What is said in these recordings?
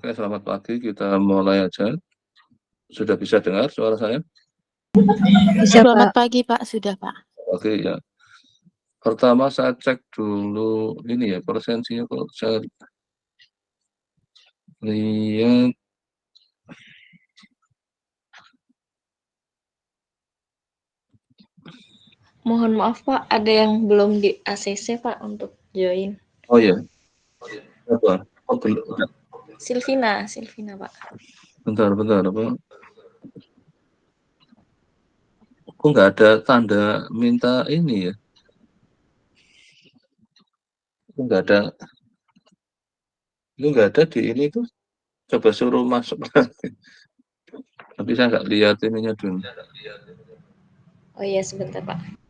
Oke, selamat pagi. Kita mulai aja. Sudah bisa dengar suara saya? Bisa, Selamat Pak. pagi, Pak. Sudah, Pak. Oke, ya. Pertama saya cek dulu ini ya, presensinya kalau saya lihat. Mohon maaf Pak, ada yang belum di ACC Pak untuk join. Oh ya, apa? Oh, belum. Silvina Pak. Bentar, apa? Kok nggak ada tanda minta ini ya? Kok nggak ada? Itu nggak ada di ini tuh. Coba suruh masuk. Tapi saya nggak lihat ininya dulu. Oh iya, sebentar Pak.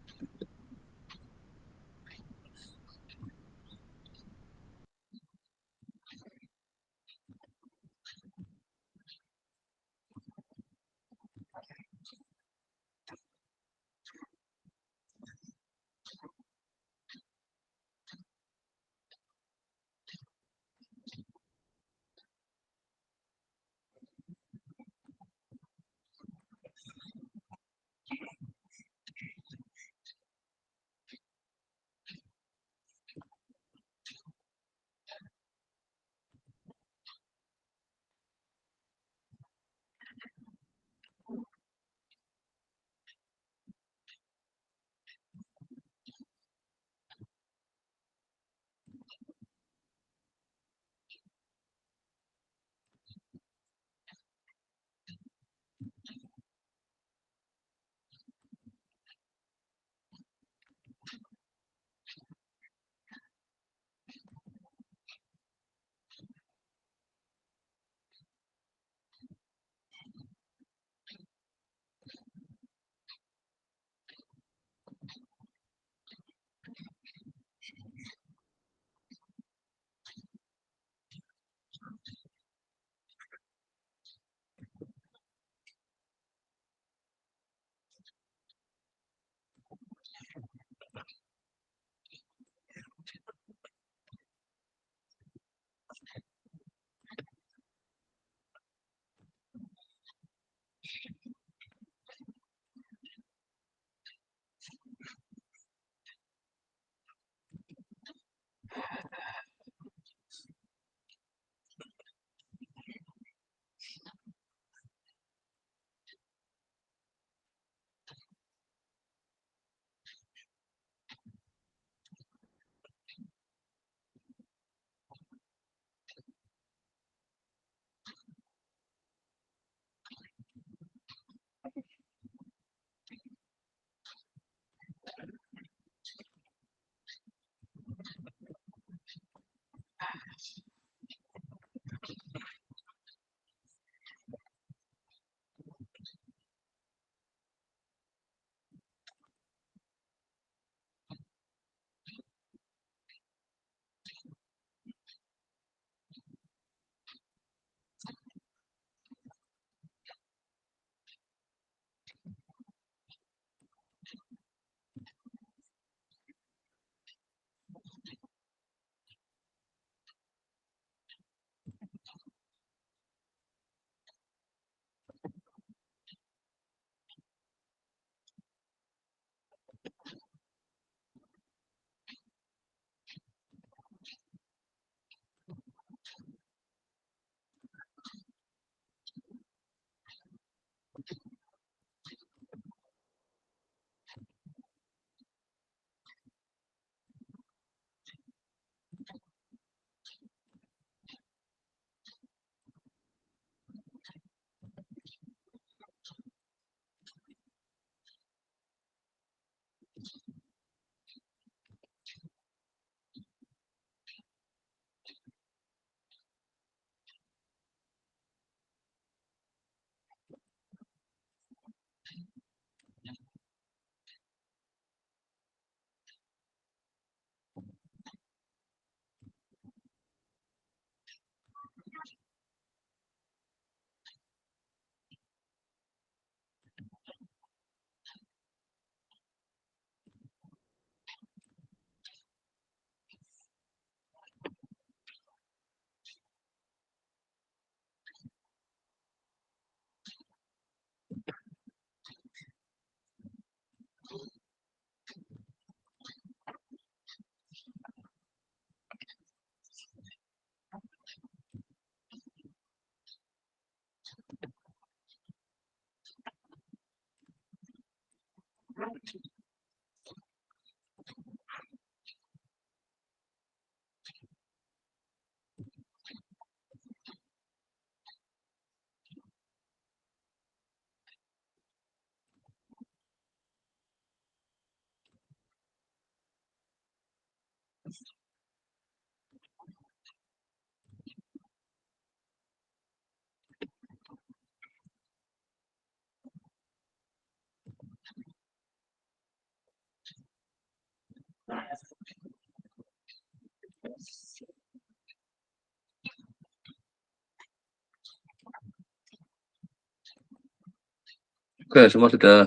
Oke, semua sudah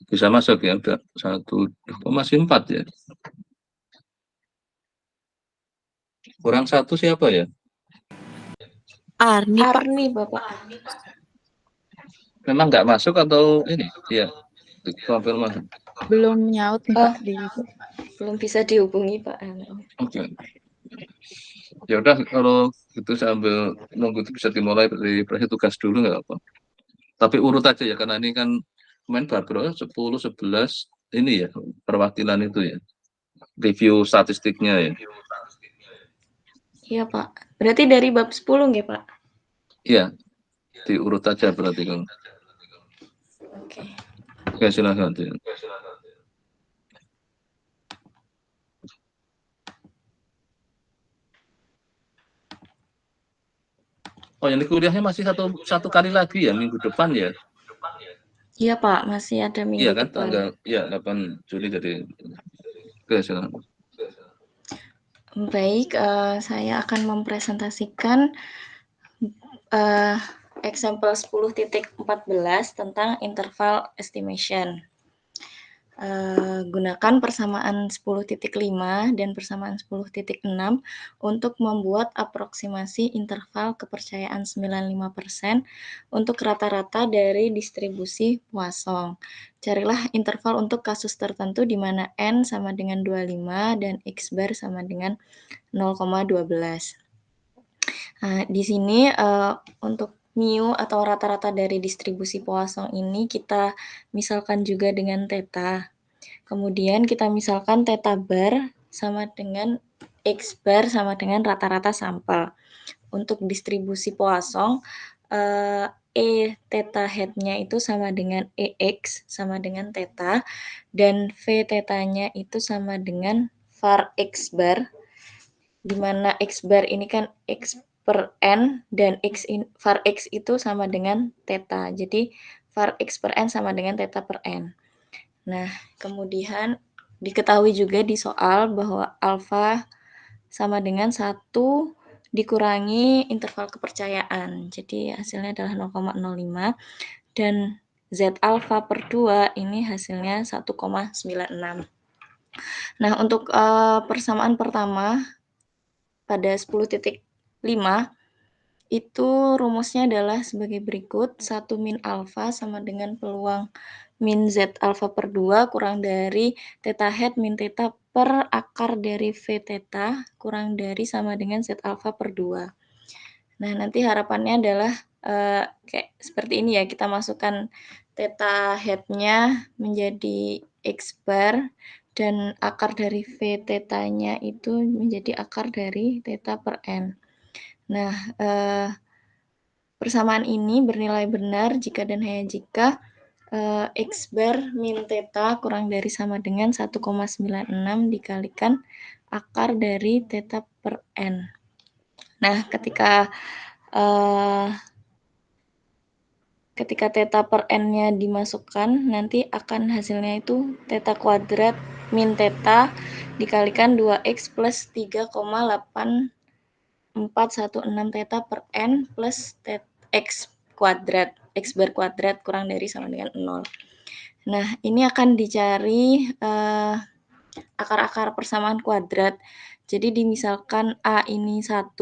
bisa masuk ya, udah 1, masih 4 ya. Kurang 1 siapa ya? Arni, Pak. Arni, Bapak. Memang nggak masuk atau ini? Iya, konfirmasi. Belum nyaut nih, Oh. Pak. Belum bisa dihubungi, Pak. Oke. Ya udah, kalau itu sambil nunggu itu bisa dimulai dari tugas dulu nggak apa. Tapi urut aja ya, karena ini kan main baru 10, 11 ini ya, perwakilan itu ya. Review statistiknya ya. Iya, Pak. Berarti dari bab 10 nggih, Pak? Iya, diurut aja berarti kan. Oke. Oke, silakan. Oh, ini kuliahnya masih satu kali lagi ya, minggu depan ya? Iya, Pak. Masih ada Iya minggu kan, depan. tanggal 8 Juli jadi. Oke, silakan. Baik, saya akan mempresentasikan example 10.14 tentang interval estimation. Gunakan persamaan 10.5 dan persamaan 10.6 untuk membuat aproksimasi interval kepercayaan 95% untuk rata-rata dari distribusi Poisson. Carilah interval untuk kasus tertentu di mana n sama dengan 25 dan x bar sama dengan 0,12. Di sini untuk mu atau rata-rata dari distribusi Poisson ini kita misalkan juga dengan theta. Kemudian kita misalkan theta bar sama dengan x bar sama dengan rata-rata sampel. Untuk distribusi Poisson, E theta head-nya itu sama dengan EX sama dengan theta, dan V theta-nya itu sama dengan var X bar, di mana X bar ini kan X per N, dan var X itu sama dengan theta. Jadi, var X per N sama dengan theta per N. Nah, kemudian diketahui juga di soal bahwa alfa sama dengan 1 dikurangi interval kepercayaan. Jadi hasilnya adalah 0,05 dan Z alfa per 2 ini hasilnya 1,96. Nah, untuk persamaan pertama pada 10.5 itu rumusnya adalah sebagai berikut. 1 min alfa sama dengan peluang min Z alfa per 2 kurang dari theta head min theta per akar dari V theta kurang dari sama dengan Z alfa per 2. Nah, nanti harapannya adalah kayak seperti ini ya, kita masukkan theta head-nya menjadi X bar dan akar dari V theta-nya itu menjadi akar dari theta per N. Nah, persamaan ini bernilai benar jika dan hanya jika X bar min theta kurang dari sama dengan 1,96 dikalikan akar dari theta per N. Nah, ketika theta per N-nya dimasukkan, nanti akan hasilnya itu theta kuadrat min theta dikalikan 2x plus 3,8416 theta per N plus x kuadrat, x bar kuadrat kurang dari sama dengan 0. Nah, ini akan dicari akar-akar persamaan kuadrat. Jadi dimisalkan A ini 1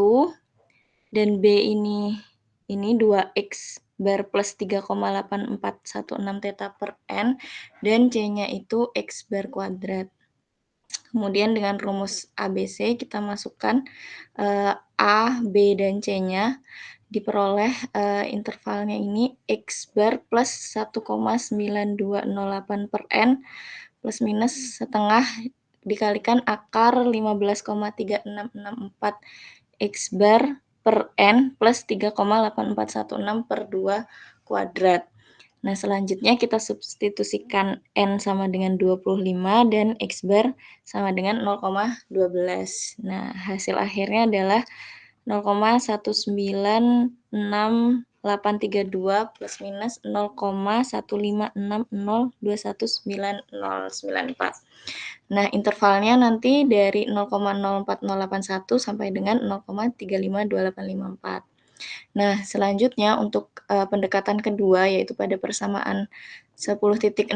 dan B ini 2x bar plus 3,8416 theta per N dan C-nya itu x bar kuadrat. Kemudian dengan rumus ABC kita masukkan A, B, dan C-nya. diperoleh intervalnya ini X bar plus 1,9208 per N plus minus setengah dikalikan akar 15,3664 X bar per N plus 3,8416 per 2 kuadrat. Nah, selanjutnya kita substitusikan N sama dengan 25 dan X bar sama dengan 0,12. Nah, hasil akhirnya adalah 0,1966832 plus minus 0,156021994. Nah, intervalnya nanti dari 0,04081 sampai dengan 0,352854. Nah, selanjutnya untuk pendekatan kedua yaitu pada persamaan 10.6,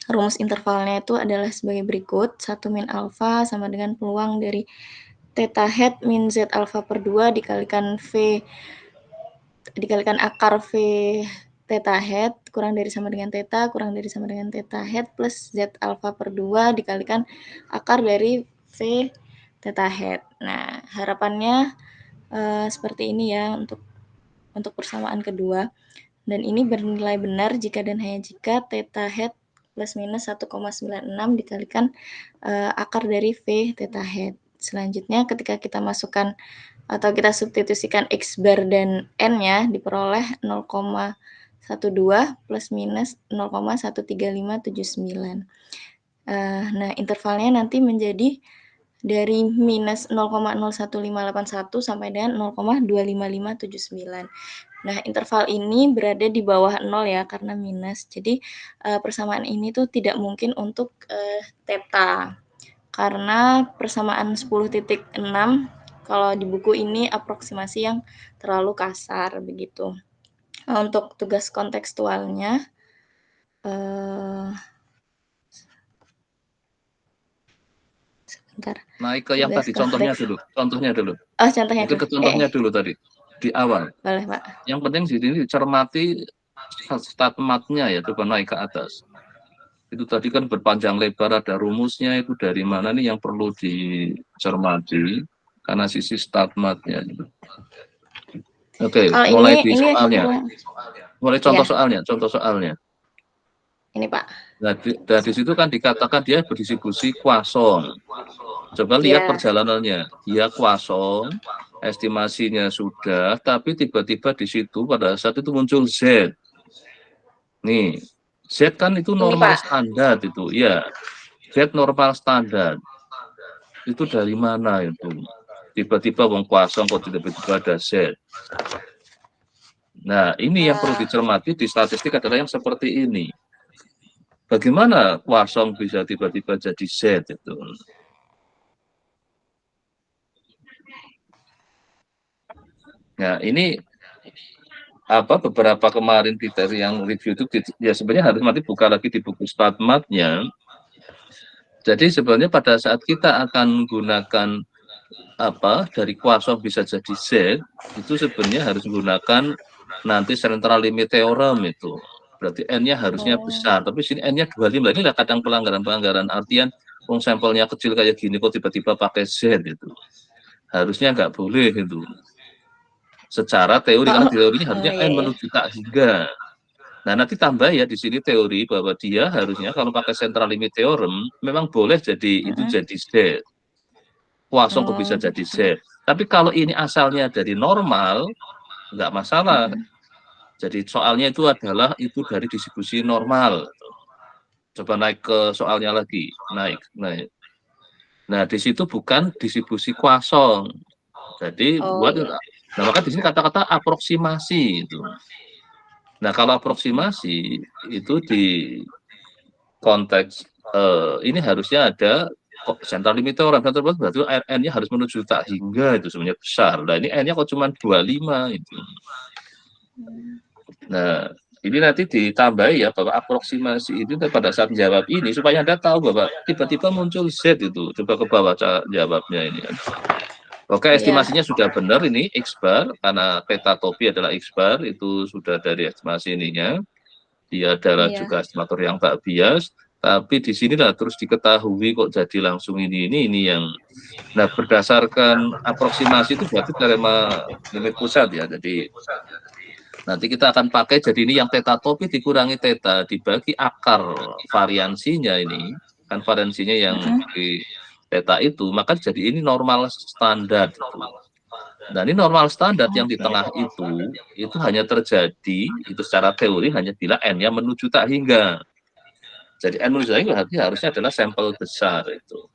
rumus intervalnya itu adalah sebagai berikut. 1 min alfa sama dengan peluang dari theta hat min Z alfa per 2 dikalikan akar V theta hat kurang dari sama dengan theta kurang dari sama dengan theta hat plus Z alfa per 2 dikalikan akar dari V theta hat. Nah, harapannya seperti ini ya untuk persamaan kedua. Dan ini bernilai benar jika dan hanya jika theta hat plus minus 1,96 dikalikan akar dari V theta hat. Selanjutnya ketika kita masukkan atau kita substitusikan X bar dan N-nya diperoleh 0,12 plus minus 0,13579. Nah, intervalnya nanti menjadi dari minus 0,01581 sampai dengan 0,25579. Nah, interval ini berada di bawah 0 ya, karena minus. Jadi, persamaan ini tuh tidak mungkin untuk theta. Karena persamaan 10.6, kalau di buku ini aproksimasi yang terlalu kasar, begitu. Nah, untuk tugas kontekstualnya, sebentar. Naik ke yang Tugas tadi contohnya dulu. Oh, contohnya Mungkin dulu. ke contohnya dulu tadi di awal. Boleh, Pak. Yang penting di sini cermati statmatnya ya, coba naik ke atas. Itu tadi kan berpanjang lebar ada rumusnya, itu dari mana nih yang perlu dicermati karena sisi statmatnya. Oke, mulai di soalnya. Mulai contoh soalnya. Ini, Pak. Nah, di situ kan dikatakan dia berdistribusi kuasong. Coba lihat perjalanannya. Dia kuasong, estimasinya sudah, tapi tiba-tiba di situ pada saat itu muncul Z. Nih, Z kan itu normal standar itu. Ya, Z normal standar. Itu dari mana itu? Tiba-tiba wong kuasong kok tiba-tiba ada Z. Nah, ini yang perlu dicermati di statistik adalah yang seperti ini. Bagaimana kuasong bisa tiba-tiba jadi Z itu? Nah, ini beberapa kemarin kita yang review itu ya sebenarnya harus nanti buka lagi di buku statmatnya. Jadi sebenarnya pada saat kita akan menggunakan dari kuasong bisa jadi Z, itu sebenarnya harus menggunakan nanti central limit theorem itu. Berarti N-nya harusnya besar, tapi sini N-nya 25. Ini lah kadang pelanggaran artian sampelnya kecil kayak gini kok tiba-tiba pakai Z itu. Harusnya nggak boleh itu. Secara teori, karena teorinya harusnya N menuju tak hingga. Nah, nanti tambah ya di sini teori bahwa dia harusnya kalau pakai central limit theorem memang boleh jadi itu jadi Z. Kuasong kok bisa jadi Z. Tapi kalau ini asalnya dari normal, nggak masalah. Jadi soalnya itu adalah itu dari distribusi normal. Coba naik ke soalnya lagi, naik. Nah, di situ bukan distribusi kuasong. Jadi nah maka di sini kata-kata aproksimasi itu. Nah, kalau aproksimasi itu di konteks ini harusnya ada central limit theorem, berarti N-nya harus menuju tak hingga itu sebenarnya besar. Nah, ini N-nya kok cuma 25 itu. Nah, ini nanti ditambahi ya bahwa aproksimasi itu pada saat jawab ini supaya Anda tahu bahwa tiba-tiba muncul Z itu. Coba ke bawah jawabnya ini. Oke, estimasinya sudah benar ini X bar karena theta topi adalah X bar itu sudah dari estimasi ininya. Dia adalah juga estimator yang tak bias. Tapi di sinilah terus diketahui kok jadi langsung ini yang. Nah, berdasarkan aproksimasi itu berarti teorema limit pusat ya. Jadi nanti kita akan pakai, jadi ini yang theta topi dikurangi theta dibagi akar variansinya ini, kan variansinya yang di theta itu, maka jadi ini normal standar. Nah, ini normal standar yang di tengah itu hanya terjadi, itu secara teori hanya bila N-nya menuju tak hingga. Jadi N menuju tak hingga berarti harusnya adalah sampel besar itu.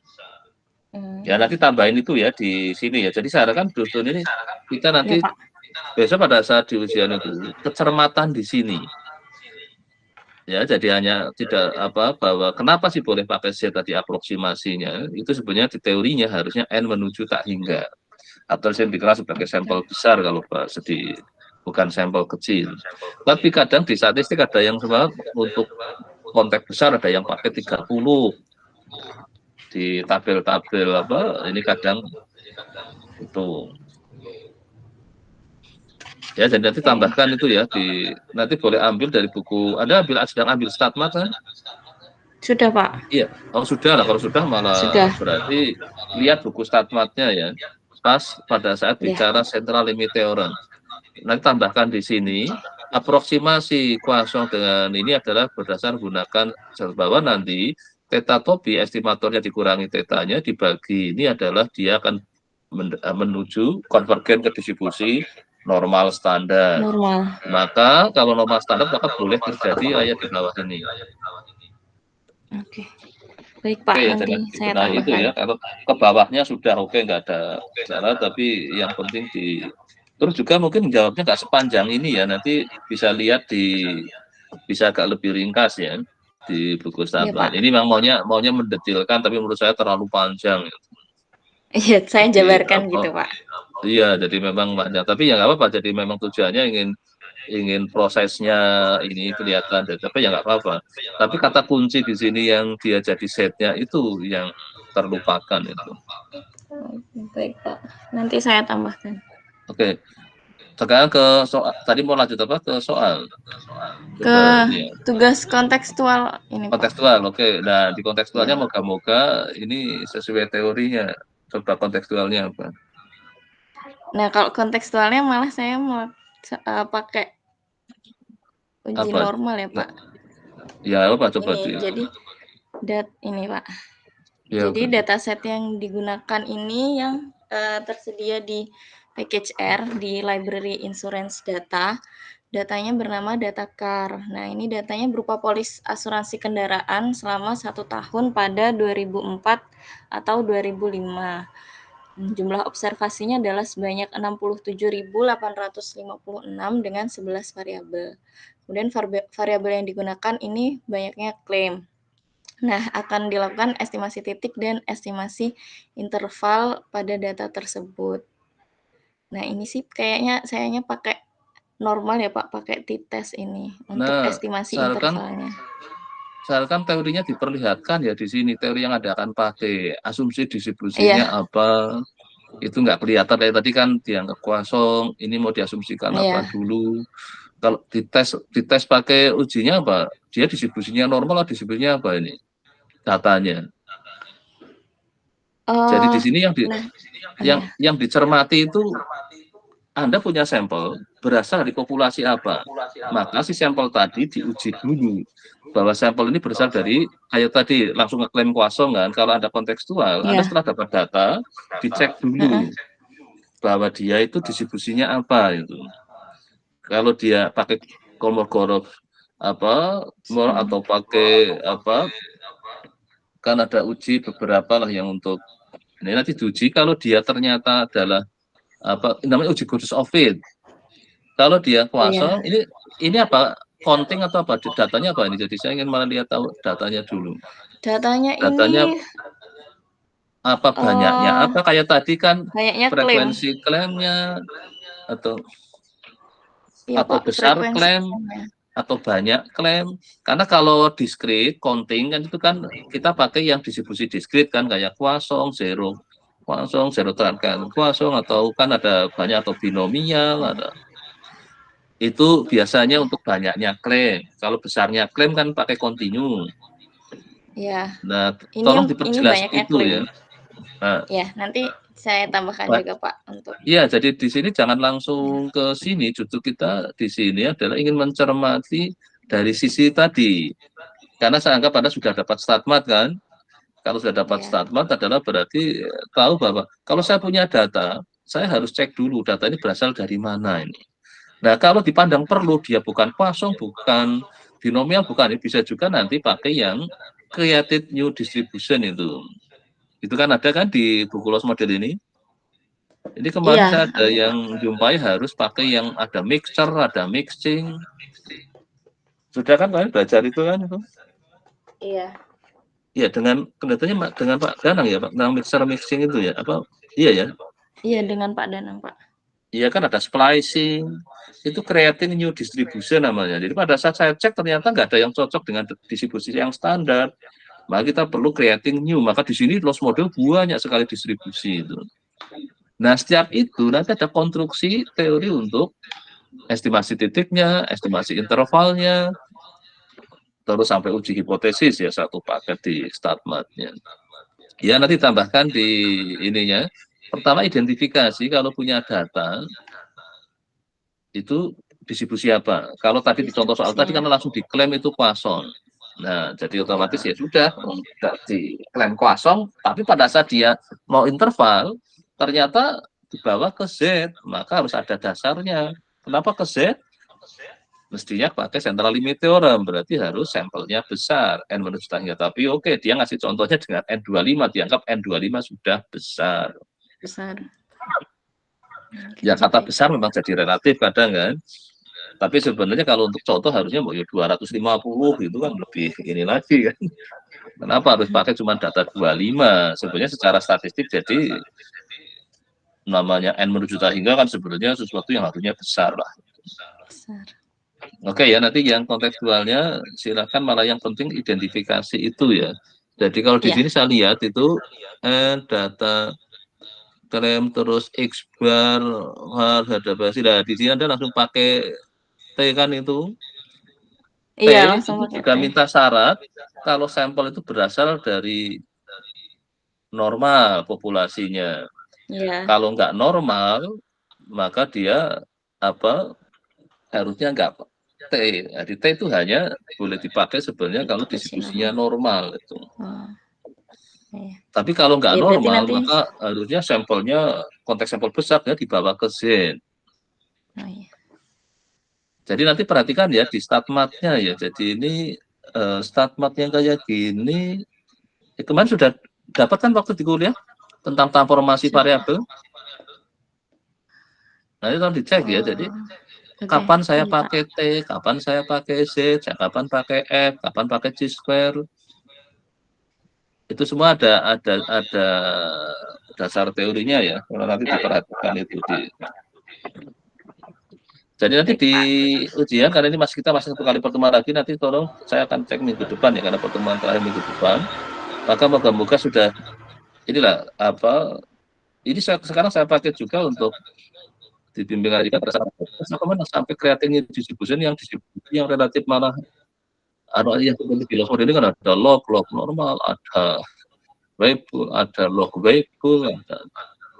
Ya, nanti tambahin itu ya di sini ya. Jadi saya harapkan dosen ini kita nanti Ya, Pak. besok pada saat di ujian itu kecermatan di sini. Ya, jadi hanya tidak bahwa kenapa sih boleh pakai Z tadi aproksimasinya, itu sebenarnya di teorinya harusnya N menuju tak hingga. Atau yang dikenal sebagai sampel besar kalau sedih, bukan sampel kecil. Tapi kadang di statistik ada yang untuk konteks besar ada yang pakai 30 di tabel-tabel ini kadang itu. Ya, jadi nanti tambahkan itu ya nanti boleh ambil dari buku. Anda sedang ambil statmat kan? Sudah, Pak. Iya. Oh, sudah lah. Kalau sudah malah Sudah. berarti lihat buku statmatnya ya. Pas pada saat Ya. bicara central limit theorem. Nanti tambahkan di sini aproksimasi kuasong dengan ini adalah berdasar gunakan bahwa nanti theta topi estimatornya dikurangi tetanya dibagi ini adalah dia akan menuju konvergen ke distribusi normal standar. Normal. Maka kalau normal standar maka boleh terjadi ayat di bawah ini. Oke. Baik, Pak, ya, nanti saya nah tambahkan. itu ya, kalau ke bawahnya sudah oke, nggak ada masalah, tapi yang penting terus juga mungkin jawabnya nggak sepanjang ini ya, nanti bisa lihat bisa agak lebih ringkas ya di buku sahabat. Ini memang maunya mendetilkan, tapi menurut saya terlalu panjang. Iya, saya jabarkan gitu, Pak. Iya, jadi memang banyak, tapi ya nggak apa-apa. Jadi memang tujuannya ingin prosesnya ini kelihatan, tapi ya nggak apa-apa. Tapi kata kunci di sini yang dia jadi setnya itu yang terlupakan itu. Baik, Pak. Nanti saya tambahkan. Oke. Sekarang ke soal. Tadi mau lanjut apa ke soal? Tugas kontekstual ini, Pak. Kontekstual, oke. Nah, di kontekstualnya moga-moga ini sesuai teorinya. Coba kontekstualnya apa? Nah, kalau kontekstualnya malah saya mau pakai uji normal ya, Pak. Ya, apa coba ini, jadi ini, Pak. Ya, jadi dataset yang digunakan ini yang tersedia di package R di library insurance data. Datanya bernama DataCar. Nah, ini datanya berupa polis asuransi kendaraan selama 1 tahun pada 2004 atau 2005. Jumlah observasinya adalah sebanyak 67.856 dengan 11 variabel. Kemudian variabel yang digunakan ini banyaknya klaim. Nah, akan dilakukan estimasi titik dan estimasi interval pada data tersebut. Nah, ini sih kayaknya sayanya pakai normal ya, Pak, pakai t-test ini untuk estimasi intervalnya. Misalkan teorinya diperlihatkan ya di sini, teori yang Anda akan pakai, asumsi distribusinya apa, itu nggak kelihatan. Kayak tadi kan dianggap kosong, ini mau diasumsikan apa dulu. Kalau dites pakai ujinya apa? Dia distribusinya normal atau distribusinya apa ini? Datanya. Jadi di sini yang dicermati itu Anda punya sampel berasal dari populasi apa, maka si sampel tadi diuji dulu bahwa sampel ini berasal dari kayak tadi langsung ngeklaim kosong kan. Kalau ada kontekstual, Anda setelah dapat data dicek dulu bahwa dia itu distribusinya apa itu. Kalau dia pakai Kolmogorov atau pakai kan ada uji beberapa lah yang untuk ini nanti diuji kalau dia ternyata adalah namanya uji Gaussian of fit. Kalau dia kosong, ini apa? Counting atau apa? Datanya apa ini? Jadi saya ingin malah lihat tahu datanya dulu. Datanya ini apa banyaknya? Apa kayak tadi kan frekuensi klaimnya atau besar klaim atau banyak klaim? Karena kalau diskrit counting kan itu kan kita pakai yang distribusi diskrit kan kayak kosong, zero tekan kosong, atau kan ada banyak atau binomial ada. Itu biasanya untuk banyaknya klaim. Kalau besarnya klaim kan pakai kontinu. Ya, Nah, ini tolong ini diperjelas banyak itu ya. klaim. Nah, Ya, nanti saya tambahkan Pak, juga Pak untuk iya, jadi di sini jangan ya. langsung ke sini. Justru kita di sini adalah ingin mencermati dari sisi tadi. Karena saya anggap Anda sudah dapat statmat kan? Kalau sudah dapat Ya. statmat adalah berarti tahu bahwa kalau saya punya data, saya harus cek dulu data ini berasal dari mana ini. Nah, kalau dipandang perlu, dia bukan kosong, bukan binomial, bukan. Bisa juga nanti pakai yang created new distribution itu. Itu kan ada kan di buku Loss Model ini. Ini kemarin Iya, saya ada ada Pak. yang jumpai harus pakai yang ada mixture, ada mixing. Sudah kan kalian belajar itu kan itu? Iya. Iya, dengan kelihatannya dengan Pak Danang ya, Pak, tentang mixer mixing itu ya. Apa? Iya ya. Iya, dengan Pak Danang, Pak. Iya kan ada splicing, itu creating new distribution namanya. Jadi pada saat saya cek ternyata nggak ada yang cocok dengan distribusi yang standar. Maka kita perlu creating new. Maka di sini loss model banyak sekali distribusi itu. Nah, setiap itu nanti ada konstruksi teori untuk estimasi titiknya, estimasi intervalnya, terus sampai uji hipotesis ya satu paket di statmatnya. Ya nanti tambahkan di ininya. Pertama identifikasi kalau punya data itu distribusi apa. Kalau tadi di contoh soal tadi kan Distribusinya. langsung diklaim itu Poisson. Nah, jadi otomatis ya sudah diklaim kosong, tapi pada saat dia mau interval, ternyata dibawa ke Z, maka harus ada dasarnya. Kenapa ke Z? Mestinya pakai central limit theorem, berarti harus sampelnya besar, N menurut hingga. Tapi oke, dia ngasih contohnya dengan N25, dianggap N25 sudah besar. Besar. Ya kata besar memang jadi relatif kadang kan. Tapi sebenarnya kalau untuk contoh harusnya mau 250 itu kan lebih ini lagi kan. Kenapa harus pakai cuma data 25? Sebenarnya secara statistik jadi namanya N menuju hingga kan sebenarnya sesuatu yang harusnya besar lah. Besar. Oke ya, nanti yang kontekstualnya silakan, malah yang penting identifikasi itu ya. Jadi kalau di sini saya lihat itu data klaim terus X bar ada basi. Nah, di sini Anda langsung pakai T kan itu. T Iya, langsung itu pakai juga T. minta syarat kalau sampel itu berasal dari normal populasinya. Iya. Kalau nggak normal, maka dia apa harusnya nggak T. Jadi T itu hanya boleh dipakai sebenarnya kalau Distribusi distribusinya normal. normal. Itu. Oh, iya. Tapi kalau nggak Ya, berarti normal, nanti. maka harusnya sampelnya konteks sampel besar ya dibawa ke Z. Oh, iya. Jadi nanti perhatikan ya di statmatnya ya. Jadi ini statmat yang kayak gini, kemarin sudah dapat kan waktu di kuliah tentang transformasi variabel. Nah itu harus dicek ya. Jadi kapan saya Ini, Pak. pakai T, kapan saya pakai Z, kapan pakai F, kapan pakai C square. Itu semua ada dasar teorinya ya. Kalau nanti diperhatikan itu di. Jadi nanti Baik, di Pak. ujian, karena ini kita masih satu kali pertemuan lagi, nanti tolong saya akan cek minggu depan ya, karena pertemuan terakhir minggu depan. Maka moga-moga sudah inilah apa. Ini sekarang saya pakai juga untuk di bimbingan kita sampai creating distribution yang distribusi yang relatif malah yang seperti di log ini kan ada log normal, ada weibull, ada log weibull, ada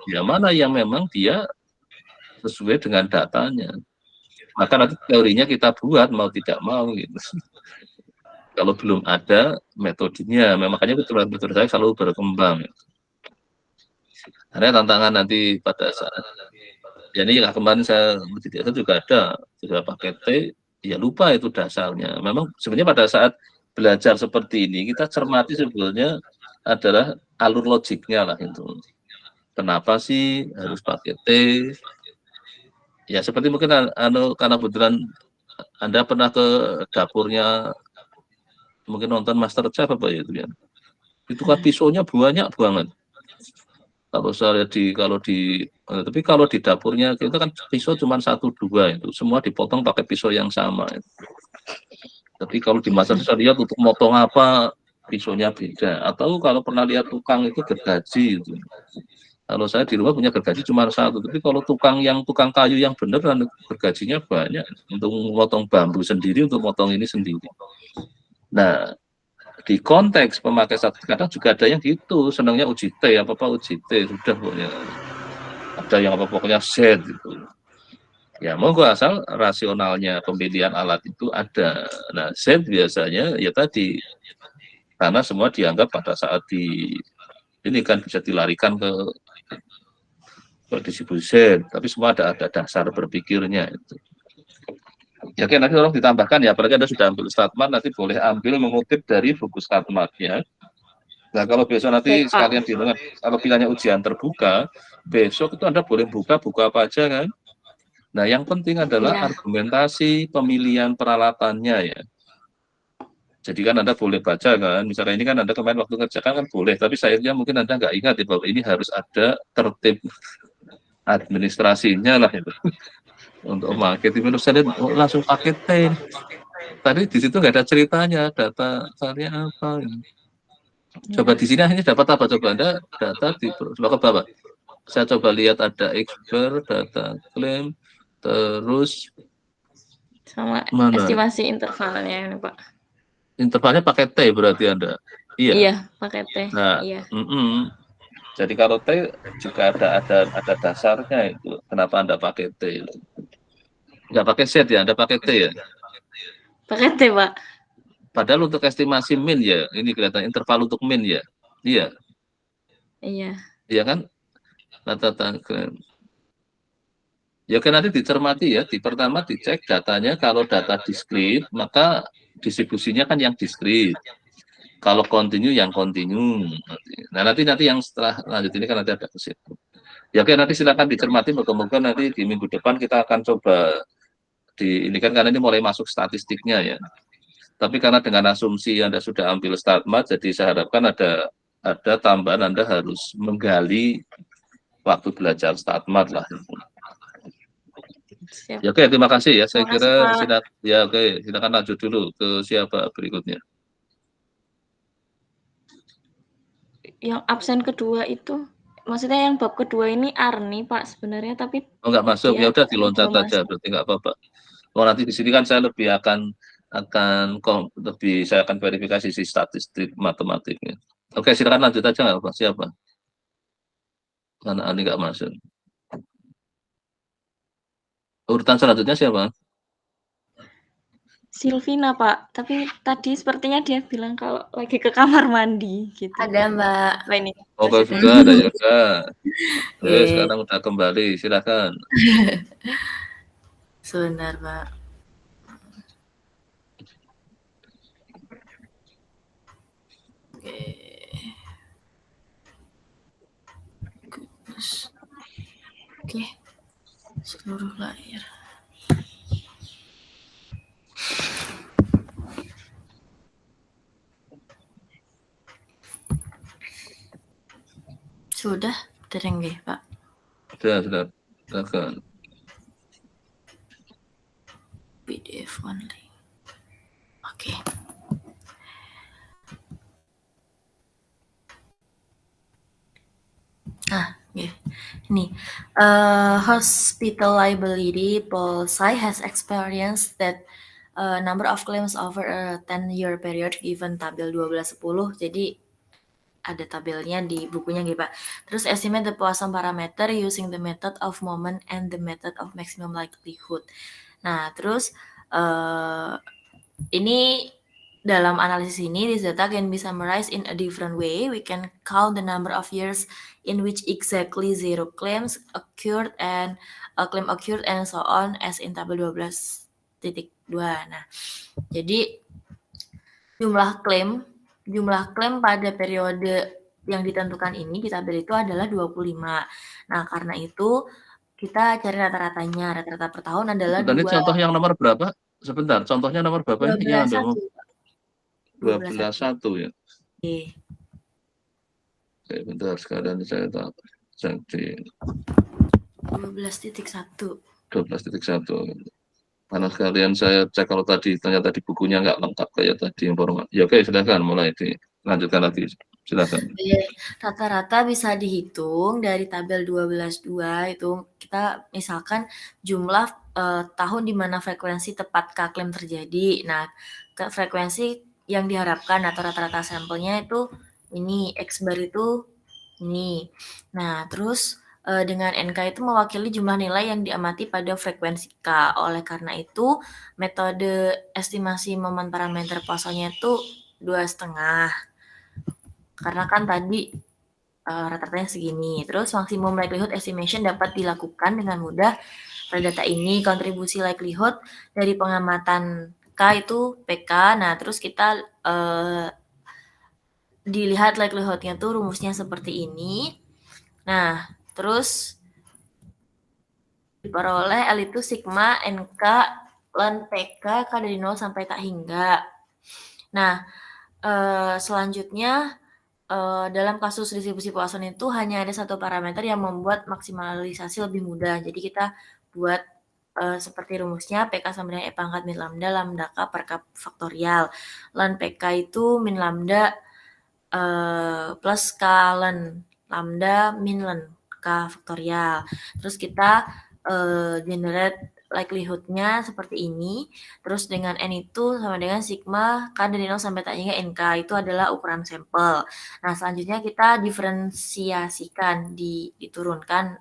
ya mana yang memang dia sesuai dengan datanya. Maka nanti teorinya kita buat mau tidak mau gitu. Kalau belum ada metodenya, makanya metode saya selalu berkembang. Karena tantangan nanti pada saat ya ini kemarin saya juga ada sudah pakai T, ya lupa itu dasarnya. Memang sebenarnya pada saat belajar seperti ini kita cermati sebetulnya adalah alur logiknya lah itu. Kenapa sih harus pakai T? Ya seperti mungkin karena kebetulan Anda pernah ke dapurnya mungkin nonton MasterChef apa ya itu ya. Itu kan pisaunya banyak banget. Kalau saya tapi kalau di dapurnya kita kan pisau cuma 1-2 itu, semua dipotong pakai pisau yang sama. Tapi kalau di masa saya lihat untuk motong apa pisaunya beda. Atau kalau pernah lihat tukang itu gergaji itu. Kalau saya di rumah punya gergaji cuma 1, tapi kalau tukang kayu yang beneran gergajinya banyak untuk motong bambu sendiri, untuk motong ini sendiri. Nah, di konteks pemakai statistik kadang juga ada yang gitu, senangnya uji T, apa-apa uji T, sudah pokoknya. Ada yang apa pokoknya Z gitu. Ya monggo asal rasionalnya pemilihan alat itu ada. Nah Z biasanya ya tadi, karena semua dianggap pada saat ini kan bisa dilarikan ke distribusi Z, tapi semua ada dasar berpikirnya itu. Ya kan nanti tolong ditambahkan ya, apalagi Anda sudah ambil Statmat, nanti boleh ambil mengutip dari buku Statmatnya. Nah kalau besok nanti Baik, Pak. sekalian bilangan, kalau pilihannya ujian terbuka, besok itu Anda boleh buka apa aja kan. Nah yang penting adalah Iya. argumentasi pemilihan peralatannya ya. Jadi kan Anda boleh baca kan, misalnya ini kan Anda kemarin waktu ngerjakan kan boleh, tapi sayangnya mungkin Anda nggak ingat ya bahwa ini harus ada tertib administrasinya lah itu. Untuk market itu saya lihat oh, langsung pakai T. Tadi di situ nggak ada ceritanya, data kalian apa. Coba di sini akhirnya dapat apa? Coba Anda data di coba ke bawah. Saya coba lihat ada expert, data claim, terus Sama mana? estimasi intervalnya ini, Pak. Intervalnya pakai T berarti Anda. Iya. Iya, pakai T. Nah, Iya. jadi kalau T juga ada dasarnya itu. Kenapa Anda pakai T? Nggak pakai set ya, Anda pakai T ya. Pakai T, Pak. Padahal untuk estimasi min ya, ini kelihatan interval untuk min ya. Iya, Iya. iya kan? Data claim. Ya kan nanti dicermati ya, di pertama dicek datanya, kalau data diskrit, maka distribusinya kan yang diskrit. Kalau continue yang continue. Nah nanti yang setelah lanjut ini kan nanti ada ke situ. Ya oke nanti silakan dicermati, moga-moga nanti di minggu depan kita akan coba ini kan karena ini mulai masuk statistiknya ya. Tapi karena dengan asumsi Anda sudah ambil Statmat, jadi saya harapkan ada tambahan Anda harus menggali waktu belajar Statmat lah. Siap. Ya oke, terima kasih ya. Saya Terima kasih, kira Pak. silakan lanjut dulu ke siapa berikutnya. Yang absen kedua itu, maksudnya yang bab kedua ini Arni, Pak, sebenarnya, tapi Oh nggak masuk, ya udah diloncat belum aja, masuk. berarti nggak apa-apa. Oh nanti di sini kan saya lebih saya akan verifikasi si statistik matematiknya. Oke, silakan lanjut aja nggak Pak? Siapa? Karena Ani nggak masuk. Urutan selanjutnya siapa? Silvina, Pak. Tapi tadi sepertinya dia bilang kalau lagi ke kamar mandi gitu. Ada, Mbak. Apa ini? Oke, Sudah. sudah ada ya udah. Oke, Oke. sekarang udah kembali, silakan. Sebentar, Mbak. Oke. Oke. Seluruh layar. Sudah terengge, Pak. Sudah, silakan. PDF only. Oke. Yeah. Nih, hospital liability policy has experienced that number of claims over a 10-year period given tabel 1210. Jadi ada tabelnya di bukunya gitu Pak. Terus estimate the Poisson parameter using the method of moment and the method of maximum likelihood. Nah, terus ini dalam analisis ini, this data can be summarized in a different way. We can count the number of years in which exactly zero claims occurred and a claim occurred and so on as in tabel 12.2. Nah, jadi jumlah klaim pada periode yang ditentukan ini di tabel itu adalah 25. Nah, karena itu kita cari rata-ratanya. Rata-rata per tahun adalah Dan ini contoh yang nomor berapa? Sebentar, contohnya nomor berapa? 12.1 ya. Oke. Oke, bentar sekalian saya tak cek 12.1. 12.1. Karena sekalian saya cek kalau tadi ternyata di bukunya nggak lengkap kayak tadi informasi. Ya oke, silakan mulai dilanjutkan lagi. Silakan. Rata-rata bisa dihitung dari tabel 12.2 itu kita misalkan jumlah tahun di mana frekuensi tepat klaim terjadi. Nah, frekuensi yang diharapkan atau rata-rata sampelnya itu ini, X bar itu ini. Nah, terus dengan NK itu mewakili jumlah nilai yang diamati pada frekuensi K. Oleh karena itu, metode estimasi momen parameter Poissonnya itu 2,5. Karena kan tadi rata-ratanya segini. Terus maksimum likelihood estimation dapat dilakukan dengan mudah pada data ini. Kontribusi likelihood dari pengamatan K itu PK. Nah, terus kita dilihat likelihood-nya tuh rumusnya seperti ini. Nah, terus diperoleh L itu sigma NK ln PK K dari 0 sampai tak hingga. Nah, selanjutnya dalam kasus distribusi Poisson itu hanya ada satu parameter yang membuat maksimalisasi lebih mudah. Jadi kita buat seperti rumusnya PK sama dengan E pangkat min lambda lambda K per K faktorial. Ln PK itu min lambda plus K ln lambda min ln K faktorial. Terus kita generate likelihood-nya seperti ini. Terus dengan N itu sama dengan sigma K dari 0 sampai tak hingga NK itu adalah ukuran sampel. Nah, selanjutnya kita diferensiasikan, diturunkan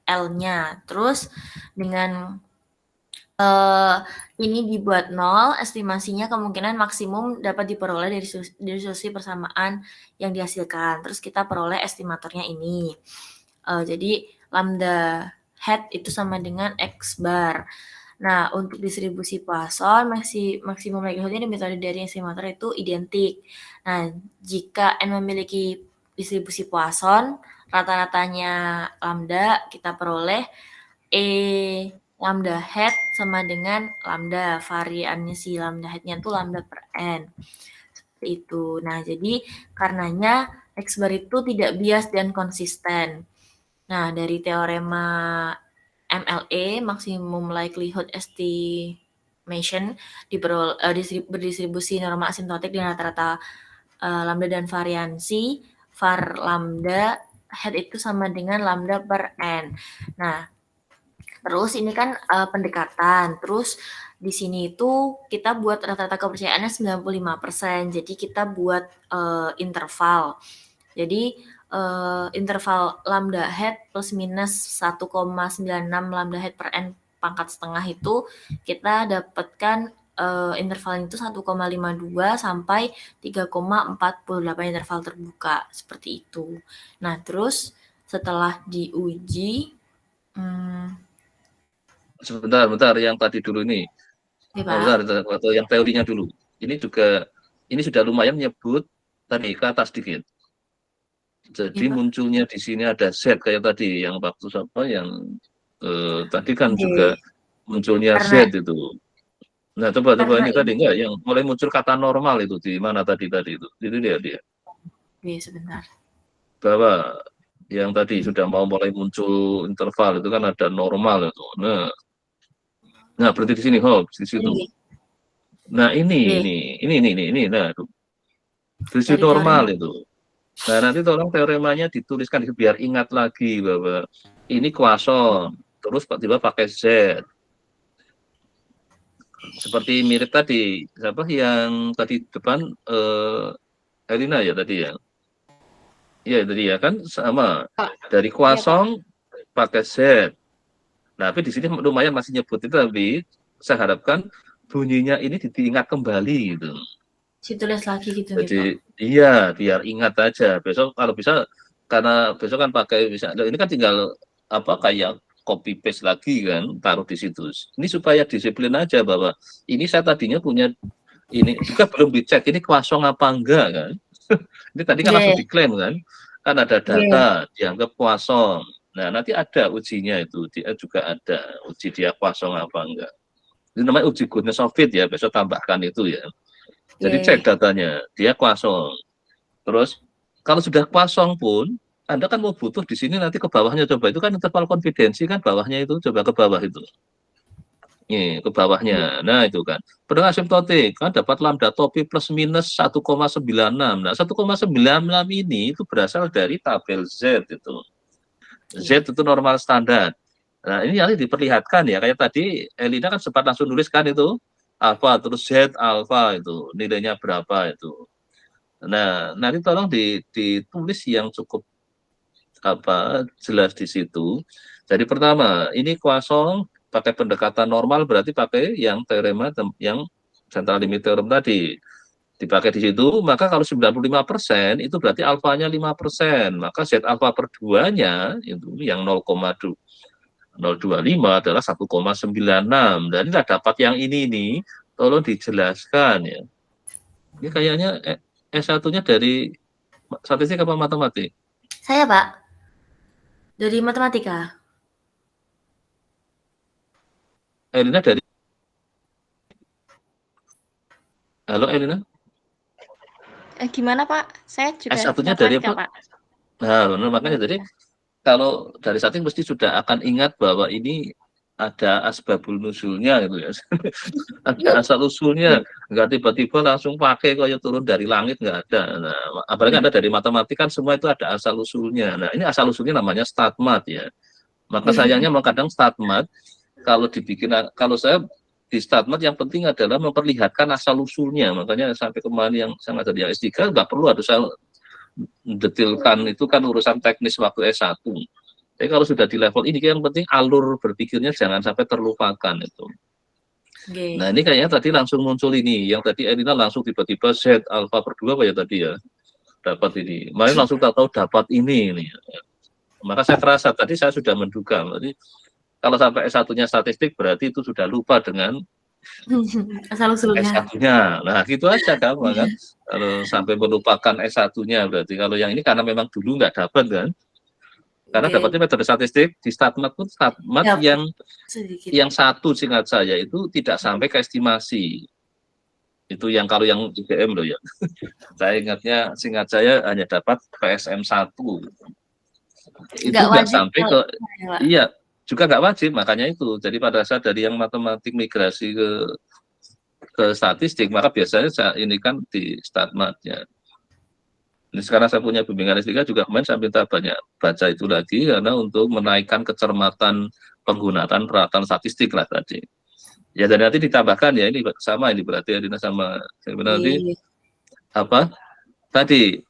L-nya. Terus dengan ini dibuat 0, estimasinya kemungkinan maksimum dapat diperoleh dari solusi persamaan yang dihasilkan. Terus kita peroleh estimatornya ini. Jadi lambda hat itu sama dengan X bar. Nah, untuk distribusi Poisson, maksimum likelihood-nya di metode dari estimator itu identik. Nah, jika N memiliki distribusi Poisson, rata-ratanya lambda, kita peroleh E lambda hat sama dengan lambda. Variannya si lambda hat-nya tuh lambda per N. Seperti itu. Nah, jadi karenanya X bar itu tidak bias dan konsisten. Nah, dari teorema MLE, maximum likelihood estimation, berdistribusi norma asintotik dengan rata-rata lambda dan variansi, var lambda hat itu sama dengan lambda per N. Nah, terus ini kan pendekatan. Terus di sini itu kita buat rata-rata kepercayaannya 95%. Jadi kita buat interval. Jadi interval lambda hat plus minus 1,96 lambda hat per N pangkat setengah itu kita dapatkan interval itu 1,52 sampai 3,48 interval terbuka seperti itu. Nah, terus setelah diuji Sebentar, yang tadi dulu ini. ya, Pak. Bentar, atau yang teorinya dulu. Ini juga, ini sudah lumayan menyebut tadi ke atas dikit. Jadi Ya, Pak. munculnya di sini ada Z kayak tadi yang waktu apa yang tadi kan Oke. juga munculnya Karena- Z itu. Nah, coba karena ini tadi enggak yang mulai muncul kata normal itu di mana tadi itu. Itu dia. Oke, sebentar. Bahwa yang tadi sudah mau mulai muncul interval itu kan ada normal itu. Nah berarti di sini di situ. Ini. Nah ini. Nah, berisi Dari normal teorema. itu. Nah nanti tolong teoremanya dituliskan biar ingat lagi bahwa ini Poisson, terus tiba-tiba pakai Z. Seperti mirip tadi, siapa yang tadi depan Elina ya tadi ya. Iya tadi ya kan sama. Dari Poisson pakai Z. Nah, tapi di sini lumayan masih nyebut itu, tapi saya harapkan bunyinya ini diingat kembali gitu. Ditulis lagi gitu Jadi Pak. iya biar ingat aja. Besok kalau bisa karena besok kan pakai bisa ini kan tinggal apa kayak copy paste lagi kan taruh di situ. Ini supaya disiplin aja bahwa ini saya tadinya punya ini juga belum dicek ini kosong apa enggak kan. Ini tadi kan langsung diklaim kan. Kan ada data dianggap kosong. Nah, nanti ada ujinya itu. Dia juga ada uji dia kosong apa enggak. Ini namanya uji goodness of fit ya, besok tambahkan itu ya. Jadi cek datanya, dia kosong. Terus kalau sudah kosong pun, Anda kan mau butuh di sini nanti ke bawahnya coba itu kan interval konfidensi kan bawahnya itu coba ke bawah itu. Nih, ke bawahnya. Nah, itu kan. Pada asimptotik kan dapat lambda topi plus minus 1,96. Nah, 1,96 ini itu berasal dari tabel Z itu. Z itu normal standar. Nah, ini nanti diperlihatkan ya. Kayak tadi Elina kan sempat langsung nuliskan itu. alfa terus Z alfa itu nilainya berapa itu. Nah, nanti tolong ditulis yang cukup jelas di situ. Jadi pertama, ini Poisson pakai pendekatan normal berarti pakai yang teorema yang central limit theorem tadi. Dipakai di situ, maka kalau 95% itu berarti alfanya 5%, maka Z alfa per 2-nya itu yang 0,25 adalah 1,96. Dan kita dapat yang ini nih, tolong dijelaskan ya. Ini kayaknya S1-nya dari statistik apa matematik? Saya, Pak. Dari matematika. Elina dari Halo Elina? Gimana Pak? Saya juga S1-nya dari matematika, apa? Pak. Nah, benar, makanya jadi kalau dari statistik mesti sudah akan ingat bahwa ini ada asbabul nusulnya gitu ya. Ada asal usulnya, nggak tiba-tiba langsung pakai kayak turun dari langit, nggak ada. Nah, apalagi ada dari matematik kan semua itu ada asal usulnya. Nah, ini asal usulnya namanya statmat ya. Maka sayangnya memang kadang statmat kalau dibikin, kalau saya di statmat yang penting adalah memperlihatkan asal usulnya. Makanya sampai kemarin yang sangat dari S3 nggak perlu ada mendetilkan, itu kan urusan teknis waktu S1. Tapi kalau sudah di level ini yang penting alur berpikirnya jangan sampai terlupakan itu. Okay. Nah, ini kayaknya tadi langsung muncul ini, yang tadi Elina langsung tiba-tiba Z alfa per 2 apa ya tadi ya, dapat ini. Main langsung tahu dapat ini. Maka saya terasa tadi saya sudah menduga. Jadi kalau sampai S1-nya statistik berarti itu sudah lupa dengan asal usulnya. S1-nya. Nah, gitu aja gampang kan. Kalau sampai melupakan S1-nya berarti kalau yang ini karena memang dulu nggak dapat kan. Karena dapatnya metode statistik di statmat pun statmat ya, yang satu singkat saya itu tidak sampai ke estimasi. Itu yang kalau yang UGM loh ya. Saya ingatnya singkat saya hanya dapat PSM 1. Itu nggak sampai ke iya, juga nggak wajib, makanya itu. Jadi pada saat dari yang matematik migrasi ke statistik, maka biasanya saya ini kan di statmat ya. Ini sekarang saya punya bimbingan S3 juga kemarin saya minta banyak baca itu lagi karena untuk menaikkan kecermatan penggunaan peralatan statistik lah tadi. Ya dan nanti ditambahkan ya ini sama ini berarti Adina sama nanti apa tadi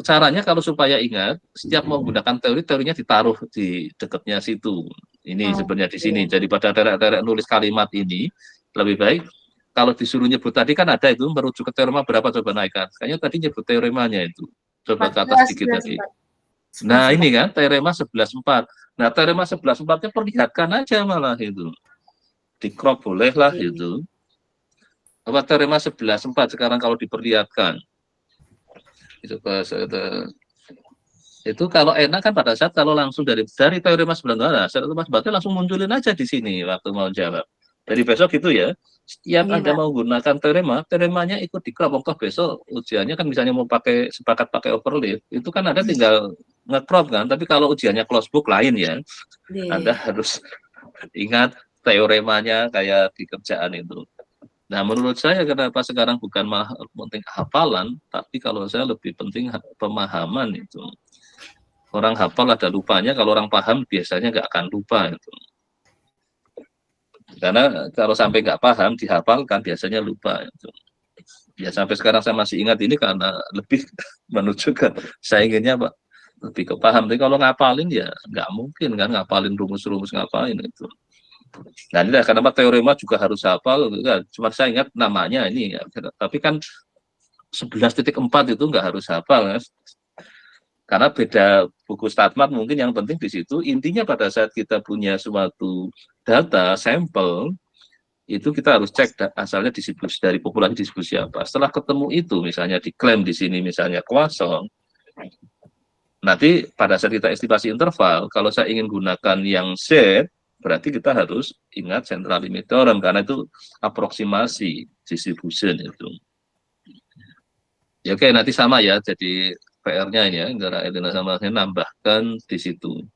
caranya kalau supaya ingat setiap menggunakan teorinya ditaruh di dekatnya situ. Ini sebenarnya di sini. Jadi pada terek-terek nulis kalimat ini lebih baik kalau disuruh nyebut tadi kan ada itu merujuk ke teorema berapa coba naikkan. Kayaknya tadi nyebut teoremanya itu. Coba ke atas sedikit tadi. Nah, ini kan teorema 11.4. Nah, teorema 11.4-nya perlihatkan aja malah itu. Di crop boleh lah itu. Apa teorema 11.4 sekarang kalau diperlihatkan. Itu kalau enak kan pada saat kalau langsung dari teorema 11.4, teorema 11 langsung munculin aja di sini waktu mau jawab. Jadi besok gitu ya, setiap Anda mau gunakan teoremanya ikut di crop. Toh besok ujiannya kan misalnya mau sepakat pakai overlay, itu kan Anda tinggal nge-crop kan. Tapi kalau ujiannya close book lain ya, Anda harus ingat teoremanya kayak di kerjaan itu. Nah, menurut saya kenapa sekarang bukan penting hafalan, tapi kalau saya lebih penting pemahaman itu. Orang hafal ada lupanya, kalau orang paham biasanya nggak akan lupa itu. Karena kalau sampai nggak paham dihafalkan biasanya lupa itu. Ya sampai sekarang saya masih ingat ini karena lebih menunjukkan saya inginnya Pak lebih ke paham. Tapi kalau ngapalin ya nggak mungkin kan ngapalin rumus-rumus ngapain itu. Nah ini kenapa teorema juga harus hafal. Cuma saya ingat namanya ini ya. Tapi kan 11.4 itu nggak harus hafal ya. Karena beda buku statmat mungkin yang penting di situ intinya pada saat kita punya suatu data sampel itu kita harus cek asalnya distribusi dari populasi distribusi apa. Setelah ketemu itu misalnya diklaim di sini misalnya Poisson, nanti pada saat kita estimasi interval kalau saya ingin gunakan yang Z berarti kita harus ingat central limit theorem karena itu aproksimasi distribution itu. Ya oke nanti sama ya jadi PR-nya ini ya, antara Elina sama saya nambahkan di situ.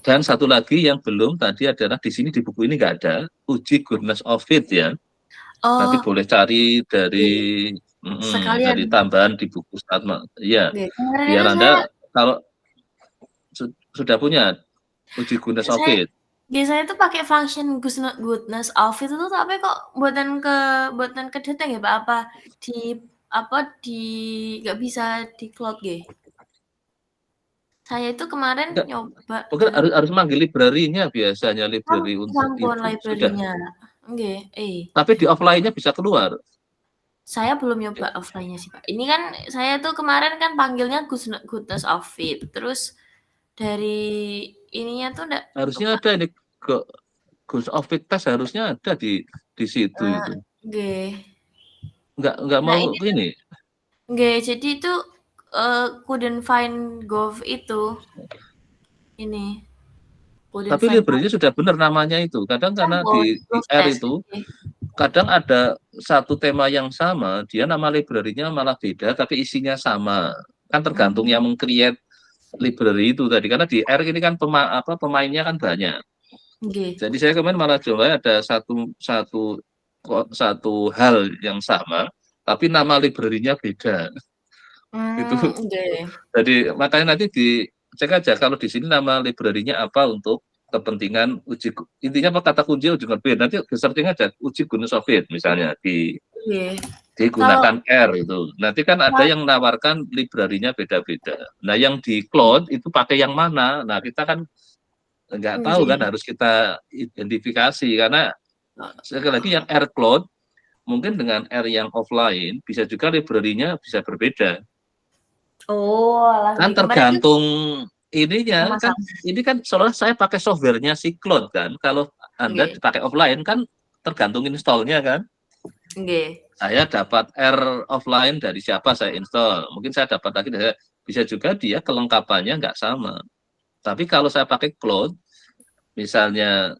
Dan satu lagi yang belum tadi adalah di sini di buku ini nggak ada uji goodness of fit ya. Nanti boleh cari dari dari tambahan di buku statmat. Iya. Biar Anda kalau sudah punya uji goodness of fit. Biasanya tuh pakai function goodness of itu tuh tapi kok buatan ke Dateng ya, Pak? Di nggak bisa di cloud nggih? Saya itu kemarin Enggak, nyoba mungkin harus manggil library-nya biasanya, kan library untuk sampun itu. Sudah. library-nya. Nggih, Tapi di offline-nya bisa keluar. saya belum nyoba offline-nya sih, Pak. Ini kan saya tuh kemarin kan panggilnya goodness of it, terus dari ininya tuh nggak Harusnya ada ini ke Ghost of It test harusnya ada di situ itu. nggih. Nggak Nah mau ini ini. nggih, jadi itu, couldn't find Gov itu, ini, couldn't Tapi find Gov library-nya sudah benar namanya itu. Kadang karena sampun, di Gov R test, itu nggih. kadang ada satu tema yang sama, dia nama library-nya malah beda, tapi isinya sama. Kan tergantung yang meng-create library itu tadi. Karena di R ini kan pemainnya kan banyak. Nggih. Jadi saya kemarin malah coba ada satu hal yang sama, tapi nama library-nya beda. Itu. Nggih. Jadi makanya nanti dicek aja kalau di sini nama library-nya apa untuk kepentingan intinya apa kata kunci uji ngebit nanti searching aja uji gunung Soviet misalnya Nggih. Kalau digunakan R itu nanti kan ada yang menawarkan library-nya beda-beda. Nah yang di cloud itu pakai yang mana? Nah kita kan nggak tahu kan nggih. harus kita identifikasi karena sekali lagi yang R cloud mungkin dengan R yang offline bisa juga library-nya bisa berbeda. Oh, alah Kan nggih. Kemarin tuh tergantung ininya kan masalah ini kan seolah saya pakai softwarenya si cloud kan kalau Anda nggih. dipakai offline kan tergantung installnya kan Nggih. saya dapat R offline dari siapa saya install mungkin saya dapat lagi bisa juga dia kelengkapannya nggak sama tapi kalau saya pakai cloud misalnya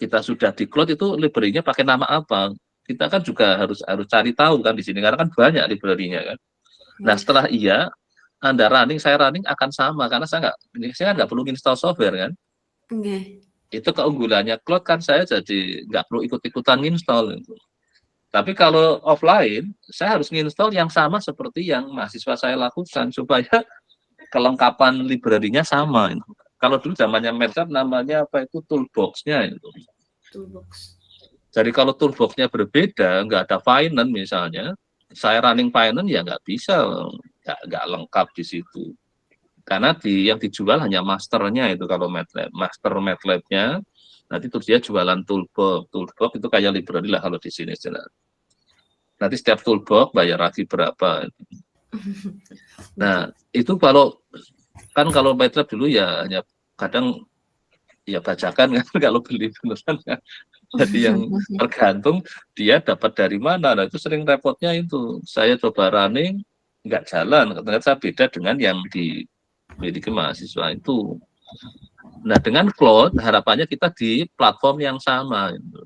kita sudah di cloud itu library-nya pakai nama apa kita kan juga harus harus cari tahu kan di sini karena kan banyak library-nya kan. Nah setelah Anda running, saya running akan sama karena saya nggak perlu install software kan. Nggih. Itu keunggulannya cloud kan saya jadi nggak perlu ikut-ikutan install. Tapi kalau offline, saya harus install yang sama seperti yang mahasiswa saya lakukan supaya kelengkapan library-nya sama. Kalau dulu zamannya MATLAB namanya apa itu toolbox-nya itu. Toolbox. Jadi kalau toolbox-nya berbeda, nggak ada Finance misalnya, saya running Finance ya nggak bisa, nggak lengkap di situ. Karena yang dijual hanya masternya itu kalau MATLAB. Master MATLAB-nya, nanti terus dia jualan toolbox. Toolbox itu kayak library lah kalau di sini. Nanti setiap toolbox bayar lagi berapa. Nah, itu kalau MATLAB dulu ya hanya kadang ya bacakan kan kalau beli beneran kan. Jadi yang tergantung dia dapat dari mana. Nah itu sering repotnya itu. Saya coba running nggak jalan. Ternyata beda dengan yang dimiliki mahasiswa itu. Nah dengan cloud harapannya kita di platform yang sama. Gitu.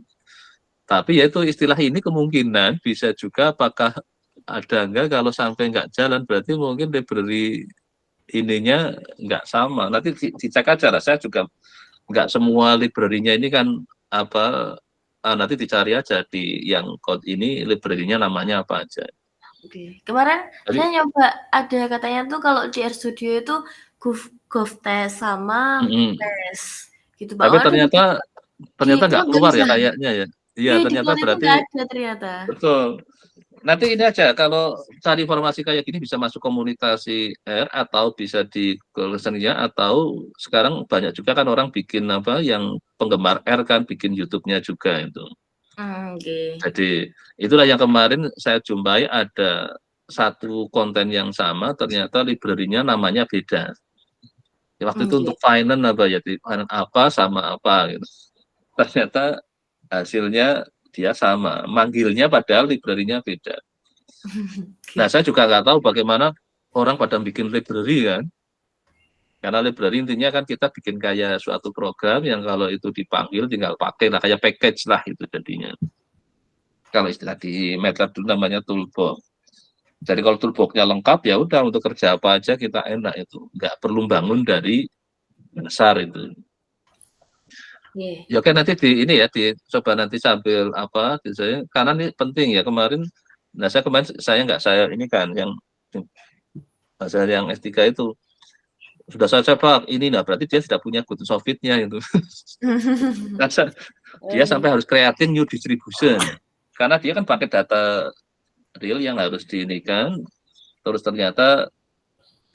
Tapi ya itu istilah ini kemungkinan bisa juga apakah ada enggak kalau sampai nggak jalan berarti mungkin library ininya nggak sama. Nanti dicek aja lah. Saya juga nggak semua library-nya ini kan apa nanti dicari aja di yang code ini library-nya namanya apa aja. Oke. Kemarin Jadi, saya nyoba ada katanya tuh kalau di RStudio itu GovTest sama tes gitu, Pak. tapi Waduh ternyata di nggak cloud nggak keluar bisa. ya kayaknya ya. Iya, Iya, di ternyata cloud itu berarti nggak ada ternyata. betul. Nanti ini aja kalau cari informasi kayak gini bisa masuk komunikasi R atau bisa di Google-nya atau sekarang banyak juga kan orang bikin apa yang penggemar R kan bikin YouTube-nya juga itu. Oke. Jadi itulah yang kemarin saya jumpai ada satu konten yang sama ternyata library-nya namanya beda. Waktu itu Oke. untuk finance apa ya, finance apa sama apa gitu. Ternyata hasilnya dia sama, manggilnya padahal library-nya beda. Nah, saya juga nggak tahu bagaimana orang pada bikin library kan. Karena library intinya kan kita bikin kayak suatu program yang kalau itu dipanggil tinggal pakai lah, kayak package lah itu jadinya. Kalau istilah di MATLAB dulu namanya toolbox. Jadi kalau toolbox-nya lengkap ya udah untuk kerja apa aja kita enak itu, nggak perlu bangun dari besar itu. Yeah. Ya oke nanti ini ya dicoba nanti sambil apa saya karena ini penting ya kemarin. Nah saya kemarin saya ini kan yang S3 itu sudah saja Pak, ini nah berarti dia sudah punya good of-nya itu. Dia sampai harus creating new distribution. Karena dia kan pakai data real yang harus diinikan, terus ternyata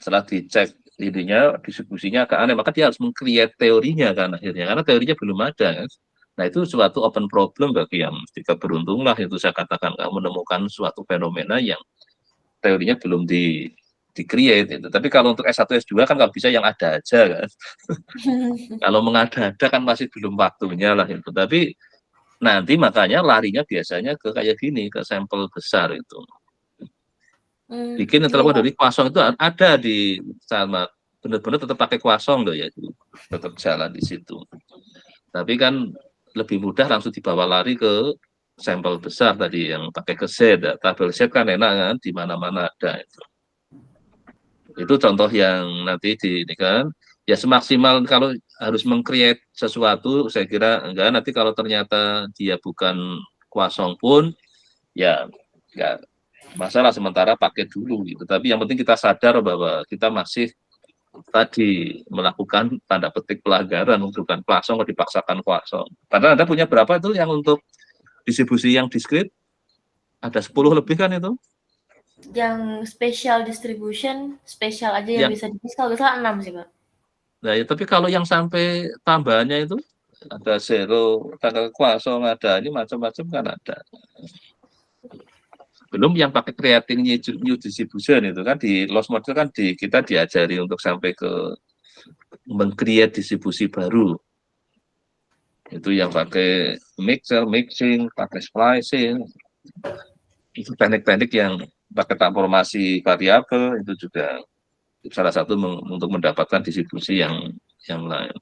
setelah dicek ininya distribusinya agak aneh, maka dia harus meng-create teorinya kan akhirnya, karena teorinya belum ada kan. Nah itu suatu open problem bagi yang ketika beruntung lah itu saya katakan menemukan suatu fenomena yang teorinya belum di-create itu. Tapi kalau untuk S1 S2 kan kalau bisa yang ada aja kan. Kalau mengada-ada kan masih belum waktunya lah itu. Tapi nanti makanya larinya biasanya ke kayak gini, ke sampel besar itu. Bikin yang terlalu dari kuasong itu ada di sama benar-benar tetap pakai kuasong loh ya, itu tetap jalan di situ. Tapi kan lebih mudah langsung dibawa lari ke sampel besar tadi yang pakai ke Z, tabel Z kan enak kan, di mana-mana ada itu. Itu contoh yang nanti ini kan ya semaksimal kalau harus meng-create sesuatu saya kira enggak, nanti kalau ternyata dia bukan kuasong pun ya enggak masalah, sementara pakai dulu gitu. Tapi yang penting kita sadar bahwa kita masih tadi melakukan tanda petik pelanggaran, bukan kuasong atau dipaksakan kuasong. Padahal Anda punya berapa itu yang untuk distribusi yang diskrit? Ada 10 lebih kan itu? Yang special distribution, spesial aja yang bisa di kalau nggak salah 6 sih Pak. Nah ya, tapi kalau yang sampai tambahannya itu ada zero, tanggal kuasong, ada ini macam-macam kan ada. Belum yang pakai creating new distribution itu kan di loss model kan kita diajari untuk sampai ke meng-create distribusi baru. Itu yang pakai mixing, pakai splicing. Itu teknik-teknik yang pakai transformasi variabel itu juga salah satu untuk mendapatkan distribusi yang lain.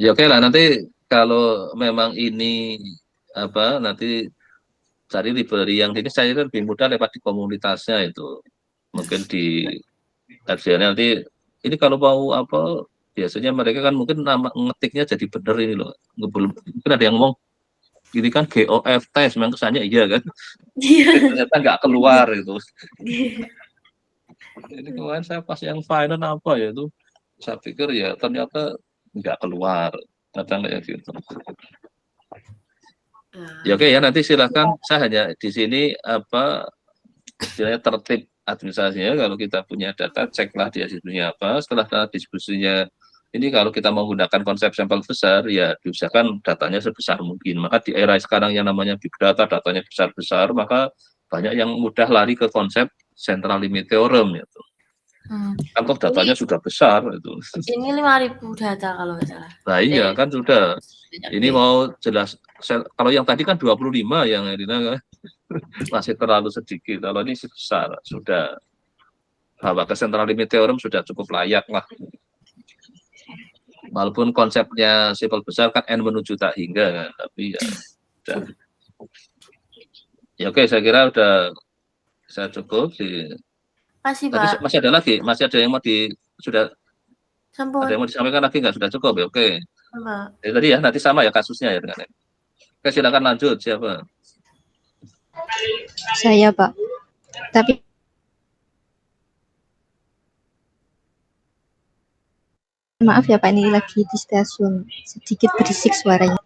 Ya oke lah, nanti kalau memang ini nanti cari library yang ini saya lebih mudah lewat di komunitasnya itu. Mungkin di kajiannya nanti ini kalau mau biasanya mereka kan mungkin nama ngetiknya jadi bener ini loh. Mungkin ada yang ngomong ini kan GOF test, memang kesannya iya kan. Ternyata nggak keluar itu. Ini kemarin saya pas yang finance apa ya itu, saya pikir ya ternyata nggak keluar, datang kayak gitu. Ya oke ya, nanti silakan. Saya hanya di sini istilahnya tertib administrasinya. Kalau kita punya data, ceklah dia distribusinya apa. Setelah distribusinya ini kalau kita menggunakan konsep sampel besar, ya diusahakan datanya sebesar mungkin. Maka di era sekarang yang namanya big data, datanya besar-besar, maka banyak yang mudah lari ke konsep central limit theorem gitu. Kan datanya sudah besar itu. Ini 5.000 data kalau nggak salah. Nah iya kan sudah. Ini mau jelas. Kalau yang tadi kan 25 yang Erina masih terlalu sedikit. Kalau ini besar sudah. Bahwa ke central limit theorem sudah cukup layak lah. Walaupun konsepnya sampel besar kan n menuju tak hingga kan, tapi ya sudah. Ya oke, saya kira udah saya cukup sih. Masih Tadi Pak. masih ada lagi, masih ada yang mau sudah Sampun. ada yang mau disampaikan lagi nggak? Sudah cukup ya, oke. Jadi tadi ya nanti sama ya kasusnya ya dengan. Oke, silakan lanjut siapa? Saya Pak. Tapi maaf ya Pak, ini lagi di stasiun, sedikit berisik suaranya.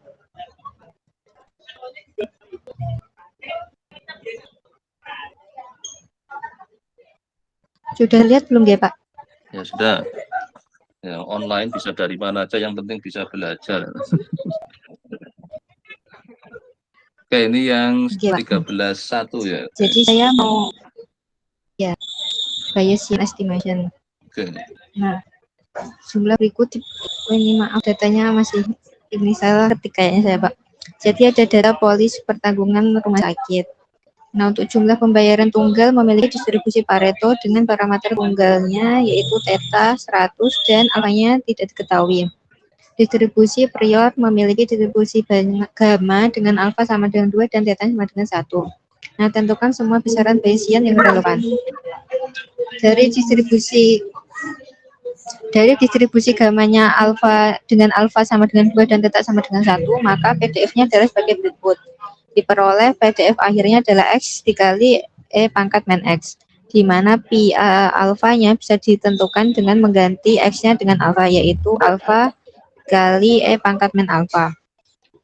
Sudah lihat belum ya Pak? Ya sudah. Ya, online bisa dari mana aja, yang penting bisa belajar. Oke, ini yang 13.1 ya. Jadi saya mau ya Bayesian estimation. Oke. Nah, jumlah berikut ini maaf datanya masih ini salah ketik kayaknya saya Pak. Jadi ada data polis pertanggungan rumah sakit. Nah, untuk jumlah pembayaran tunggal memiliki distribusi Pareto dengan parameter tunggalnya yaitu theta 100 dan alfanya tidak diketahui. Distribusi prior memiliki distribusi gamma dengan alfa sama dengan 2 dan theta sama dengan 1. Nah, tentukan semua besaran Bayesian yang relevan. Dari distribusi gamanya alfa dengan alfa sama dengan 2 dan theta sama dengan 1, maka PDF-nya adalah sebagai berikut. Diperoleh PDF akhirnya adalah X dikali E pangkat min X. di mana pi alfanya bisa ditentukan dengan mengganti X-nya dengan alfa, yaitu alfa kali E pangkat min alfa.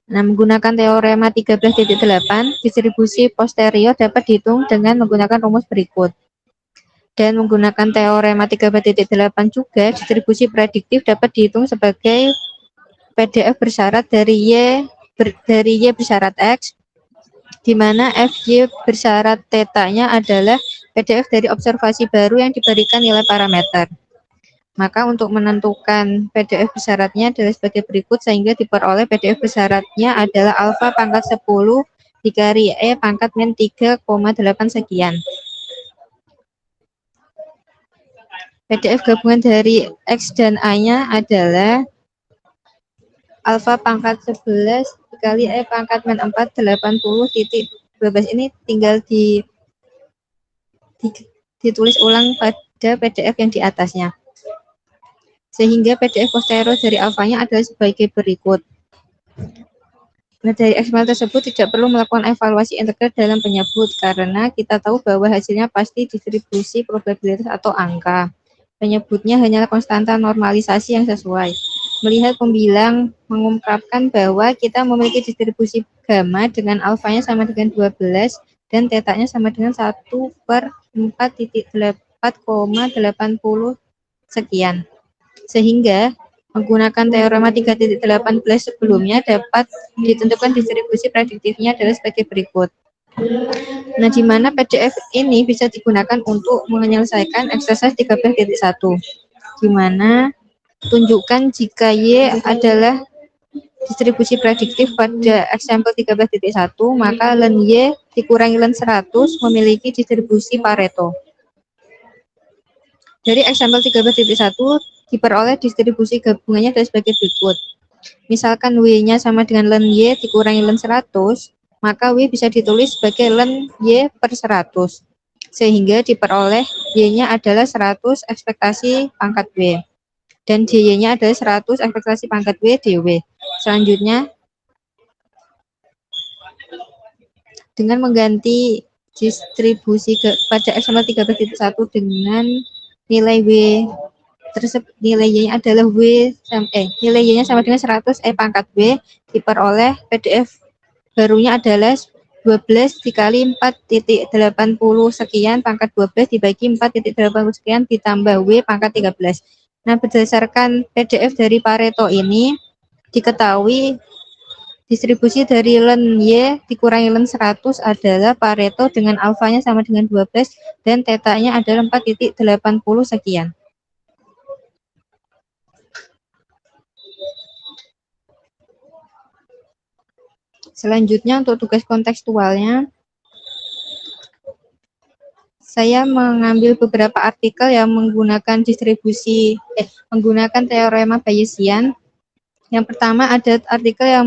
Nah, menggunakan teorema 13.8, distribusi posterior dapat dihitung dengan menggunakan rumus berikut. Dan menggunakan teorema 13.8 juga, distribusi prediktif dapat dihitung sebagai PDF bersyarat dari Y bersyarat X, di mana FY bersyarat θ-nya adalah PDF dari observasi baru yang diberikan nilai parameter. Maka untuk menentukan PDF bersyaratnya adalah sebagai berikut, sehingga diperoleh PDF bersyaratnya adalah alfa pangkat 10 dikali E pangkat min 3,8 sekian. PDF gabungan dari X dan A-nya itulah alfa pangkat 11 dikali E pangkat min 4 80.12. Ini tinggal ditulis ulang pada PDF yang di atasnya. Sehingga PDF posterior dari alfanya adalah sebagai berikut. Nah, dari eksperimen tersebut tidak perlu melakukan evaluasi integral dalam penyebut, karena kita tahu bahwa hasilnya pasti distribusi probabilitas atau angka. Penyebutnya hanyalah konstanta normalisasi yang sesuai. Melihat pembilang mengungkapkan bahwa kita memiliki distribusi gamma dengan alfanya sama dengan 12 dan θ-nya sama dengan 1/4,80 sekian. Sehingga menggunakan teorema 3.18 sebelumnya dapat ditentukan distribusi prediktifnya adalah sebagai berikut. Nah, di mana PDF ini bisa digunakan untuk menyelesaikan eksersis 13.1, di mana tunjukkan jika Y adalah distribusi prediktif pada eksempel 13.1, maka len Y dikurangi len 100 memiliki distribusi Pareto. Dari eksempel 13.1 diperoleh distribusi gabungannya adalah sebagai berikut. Misalkan W-nya sama dengan len Y dikurangi len 100, maka W bisa ditulis sebagai len Y per 100. Sehingga diperoleh Y-nya adalah 100 ekspektasi pangkat W. Dan DY-nya adalah 100 ekspektasi pangkat W DW. Selanjutnya, dengan mengganti distribusi pada eksempel 13.1 dengan nilai W tersebut, nilai Y-nya adalah nilai Y-nya sama dengan 100 E pangkat W, diperoleh PDF barunya adalah 12 dikali 4.80 sekian pangkat 12 dibagi 4.80 sekian ditambah W pangkat 13. Nah, berdasarkan PDF dari Pareto ini, diketahui distribusi dari len Y dikurangi len 100 adalah Pareto dengan alfanya sama dengan 12 dan θ-nya adalah 4.80 sekian. Selanjutnya untuk tugas kontekstualnya, saya mengambil beberapa artikel yang menggunakan menggunakan teorema Bayesian. Yang pertama ada artikel yang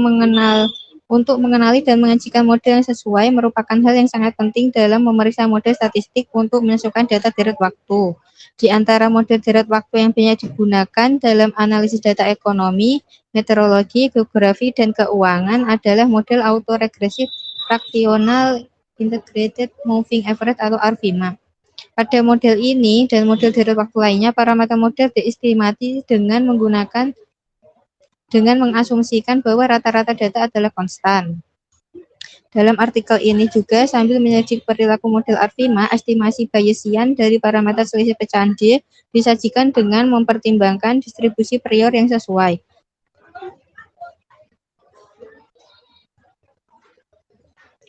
untuk mengenali dan menyajikan model yang sesuai merupakan hal yang sangat penting dalam memeriksa model statistik untuk menyesuaikan data deret waktu. Di antara model deret waktu yang banyak digunakan dalam analisis data ekonomi, meteorologi, geografi, dan keuangan adalah model autoregresif fraksional integrated moving average atau ARFIMA. Pada model ini dan model deret waktu lainnya, parameter model diestimasi dengan mengasumsikan bahwa rata-rata data adalah konstan. Dalam artikel ini juga sambil menyajikan perilaku model ARFIMA, estimasi Bayesian dari parameter selisih pecahan D disajikan dengan mempertimbangkan distribusi prior yang sesuai.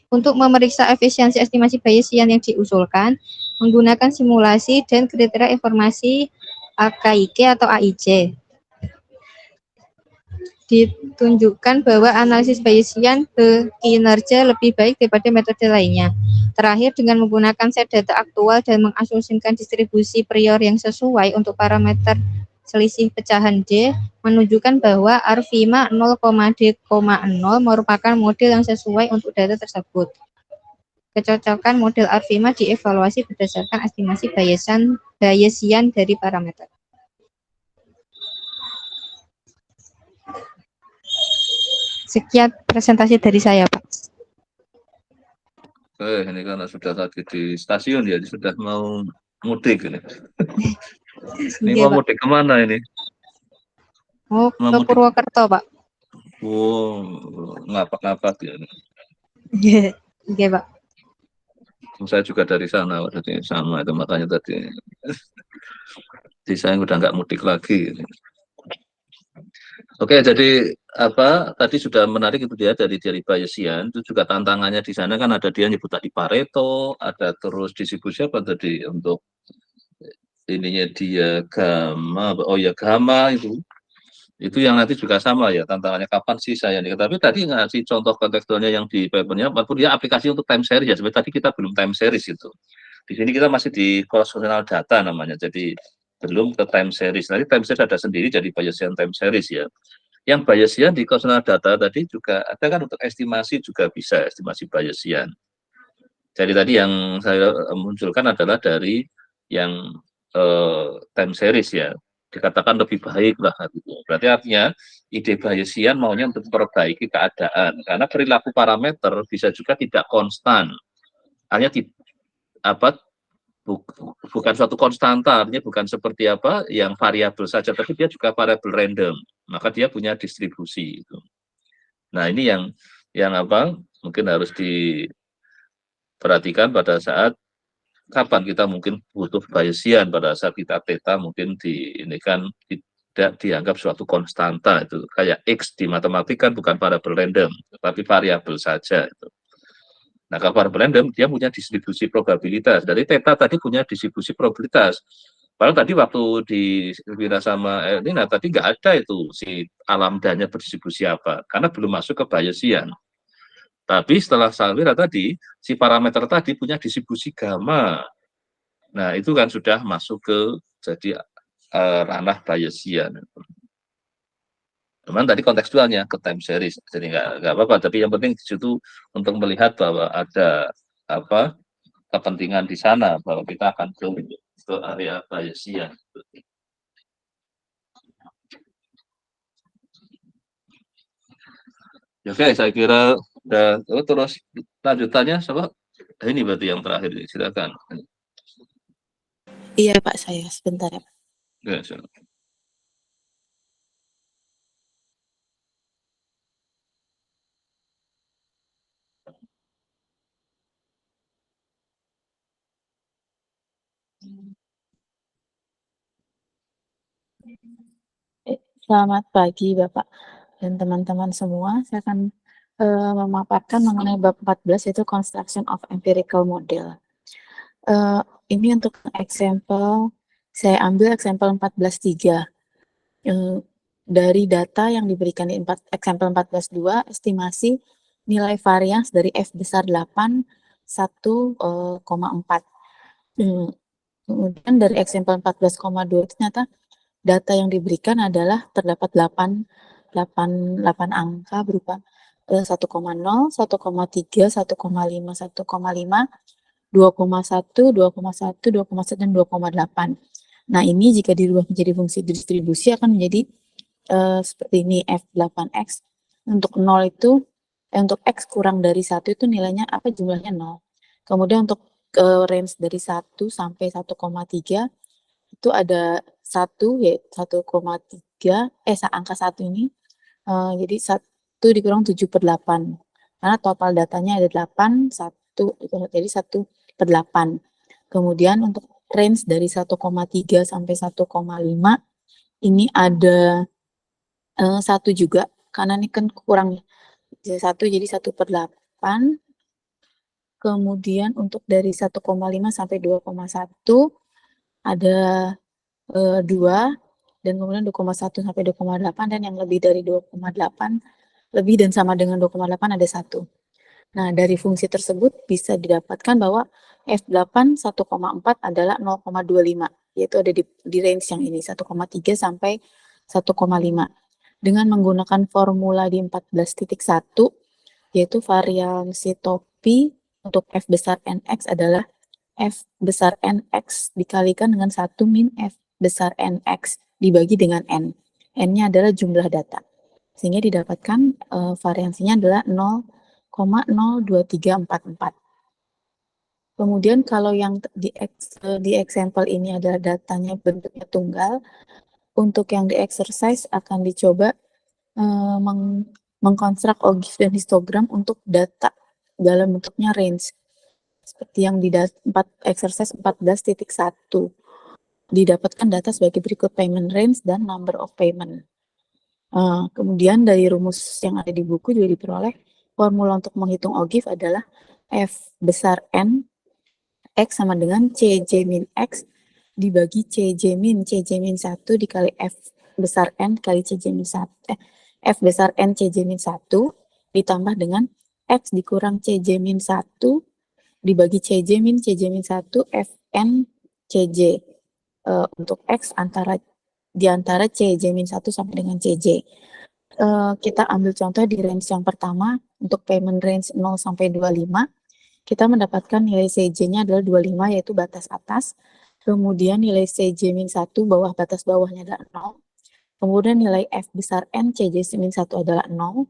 Untuk memeriksa efisiensi estimasi Bayesian yang diusulkan, menggunakan simulasi dan kriteria informasi AKIK atau AIC. Ditunjukkan bahwa analisis Bayesian berkinerja lebih baik daripada metode lainnya. Terakhir, dengan menggunakan set data aktual dan mengasumsikan distribusi prior yang sesuai untuk parameter selisih pecahan D, menunjukkan bahwa ARFIMA 0,D,0 merupakan model yang sesuai untuk data tersebut. Kecocokan model ARFIMA dievaluasi berdasarkan estimasi Bayesian dari parameter. Sekian presentasi dari saya, Pak. Ini karena sudah tadi di stasiun ya, sudah mau mudik ini. Ini Iya, mau Pak. mudik kemana ini? Oh, Mau ke mudik. Purwokerto, Pak. Oh, ngapak-ngapak ya. Iya, Pak. Saya juga dari sana, jadi sama itu makanya tadi. Jadi saya udah nggak mudik lagi. Oke, jadi apa tadi sudah menarik itu dia dari Bayesian, itu juga tantangannya di sana kan ada dia nyebut tadi Pareto, ada terus distribusi apa tadi untuk ininya dia gamma, oh ya gamma itu yang nanti juga sama ya tantangannya kapan sih saya nih. Tapi tadi ngasih contoh kontekstualnya yang di papernya, walaupun dia aplikasi untuk time series ya. Sebenarnya tadi kita belum time series itu. Di sini kita masih di cross-functional data namanya, jadi belum ke time series. Nanti time series ada sendiri jadi Bayesian time series ya. Yang Bayesian di cross-functional data tadi juga ada kan untuk estimasi juga bisa estimasi Bayesian. Jadi tadi yang saya munculkan adalah dari yang time series ya, dikatakan lebih baik lah gitu. Berarti artinya ide Bayesian maunya untuk memperbaiki keadaan karena perilaku parameter bisa juga tidak konstan, hanya apa bukan suatu konstanta, artinya bukan seperti apa yang variabel saja, tapi dia juga variabel random, maka dia punya distribusi itu. Nah ini yang apa mungkin harus diperhatikan pada saat kapan kita mungkin butuh Bayesian pada saat kita theta mungkin ini kan tidak dianggap suatu konstanta itu kayak X di matematika kan bukan variabel random tapi variabel saja itu. Nah kalau variabel random dia punya distribusi probabilitas dari theta tadi punya distribusi probabilitas. Padahal tadi waktu di Elvira sama Elina tadi nggak ada itu si lambdanya berdistribusi apa karena belum masuk ke Bayesian. Tapi setelah Salvira tadi, si parameter tadi punya distribusi gamma. Nah, itu kan sudah masuk ke jadi ranah Bayesian. Cuman tadi kontekstualnya ke time series, jadi nggak apa-apa. Tapi yang penting di situ untuk melihat bahwa ada apa kepentingan di sana bahwa kita akan ke area Bayesian. Oke, saya kira udah terus lanjutannya sama ini berarti yang terakhir silakan. Iya Pak, saya sebentar ya Pak. Ya, silakan. Selamat pagi Bapak dan teman-teman semua. Saya akan memaparkan mengenai bab 14 yaitu Construction of Empirical Model. Ini untuk example, saya ambil example 14.3. Dari data yang diberikan di example 14.2, estimasi nilai varians dari F besar 8, 1,4. Kemudian dari example 14,2 ternyata data yang diberikan adalah terdapat 8 angka berupa 1,0, 1,3, 1,5, 1,5, 2,1, 2,1, 2,1, dan 2,8. Nah, ini jika dirubah menjadi fungsi distribusi akan menjadi seperti ini, F8X. Untuk 0 itu, untuk X kurang dari 1 itu nilainya apa? Jumlahnya 0. Kemudian untuk range dari 1 sampai 1,3 itu ada 1 yaitu 1,3 angka 1 ini jadi 1 dikurang 7/8 karena total datanya ada 8, 1 jadi 1/8. Kemudian untuk range dari 1,3 sampai 1,5 ini ada 1 juga karena ini kan kurang 1 jadi 1/8. Kemudian untuk dari 1,5 sampai 2,1 ada 2 dan kemudian 2,1 sampai 2,8 dan yang lebih dari 2,8 lebih dan sama dengan 2,8 ada 1. Nah, dari fungsi tersebut bisa didapatkan bahwa F8 1,4 adalah 0,25, yaitu ada di range yang ini 1,3 sampai 1,5. Dengan menggunakan formula di 14.1 yaitu variansi topi untuk F besar NX adalah F besar NX dikalikan dengan 1 min F besar NX dibagi dengan N. N-nya adalah jumlah data. Sehingga didapatkan variansinya adalah 0,02344. Kemudian kalau yang di example ini adalah datanya bentuknya tunggal, untuk yang di exercise akan dicoba mengkonstruk OGIF dan histogram untuk data dalam bentuknya range. Seperti yang di exercise 14.1. Didapatkan data sebagai berikut payment range dan number of payment. Kemudian dari rumus yang ada di buku juga diperoleh formula untuk menghitung OGIF adalah F besar N X sama dengan CJ min X dibagi CJ min 1 dikali F besar N kali CJ min 1. F besar N CJ min 1 ditambah dengan X dikurang CJ min 1 dibagi CJ min 1 Fn CJ. Untuk X di antara CJ min 1 sampai dengan CJ. Kita ambil contoh di range yang pertama untuk payment range 0 sampai 25. Kita mendapatkan nilai CJ-nya adalah 25 yaitu batas atas. Kemudian nilai CJ min 1 bawah batas bawahnya adalah 0. Kemudian nilai F besar N CJ min 1 adalah 0.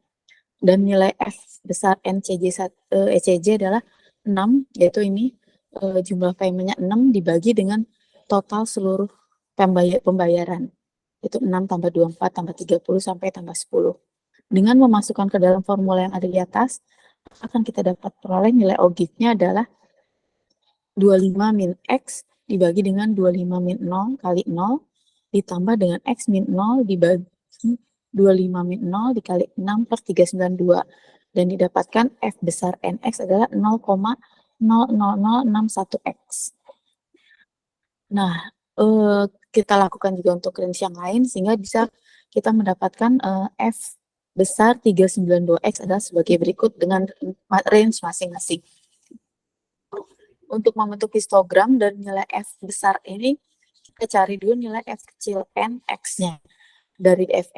Dan nilai F besar N CJ adalah 6, yaitu ini jumlah paymentnya 6 dibagi dengan total seluruh pembayaran. Itu 6 tambah 24 tambah 30 sampai tambah 10. Dengan memasukkan ke dalam formula yang ada di atas, akan kita dapat peroleh nilai OGIF-nya adalah 25 min X dibagi dengan 25 min 0 kali 0 ditambah dengan X min 0 dibagi 25 min 0 dikali 6 per 392 dan didapatkan F besar NX adalah 0,00061X. Nah, kita lakukan juga untuk range yang lain sehingga bisa kita mendapatkan F besar 392X adalah sebagai berikut dengan range masing-masing. Untuk membentuk histogram dan nilai F besar ini, kita cari dulu nilai F kecil n X-nya. Dari F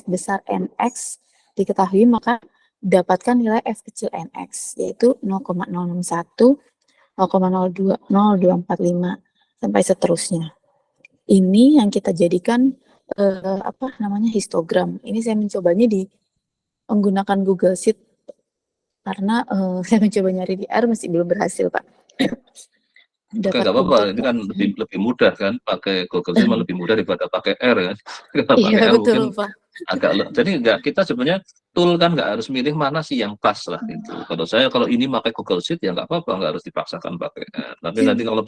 besar NX diketahui, maka dapatkan nilai F kecil NX, yaitu 0,061, 0,02, 0,245, sampai seterusnya. Ini yang kita jadikan histogram. Ini saya mencobanya menggunakan Google Sheet karena saya mencoba nyari di R masih belum berhasil, Pak. Oke, nggak apa-apa. Ini kan lebih mudah kan, pakai Google Sheet lebih mudah daripada pakai R kan. Pakai Iya, R betul, mungkin Pak. jadi kita sebenarnya tool kan nggak harus milih mana sih yang pas lah gitu. Kalau ini pakai Google Sheet ya nggak apa-apa, nggak harus dipaksakan pakai R. Tapi nanti kalau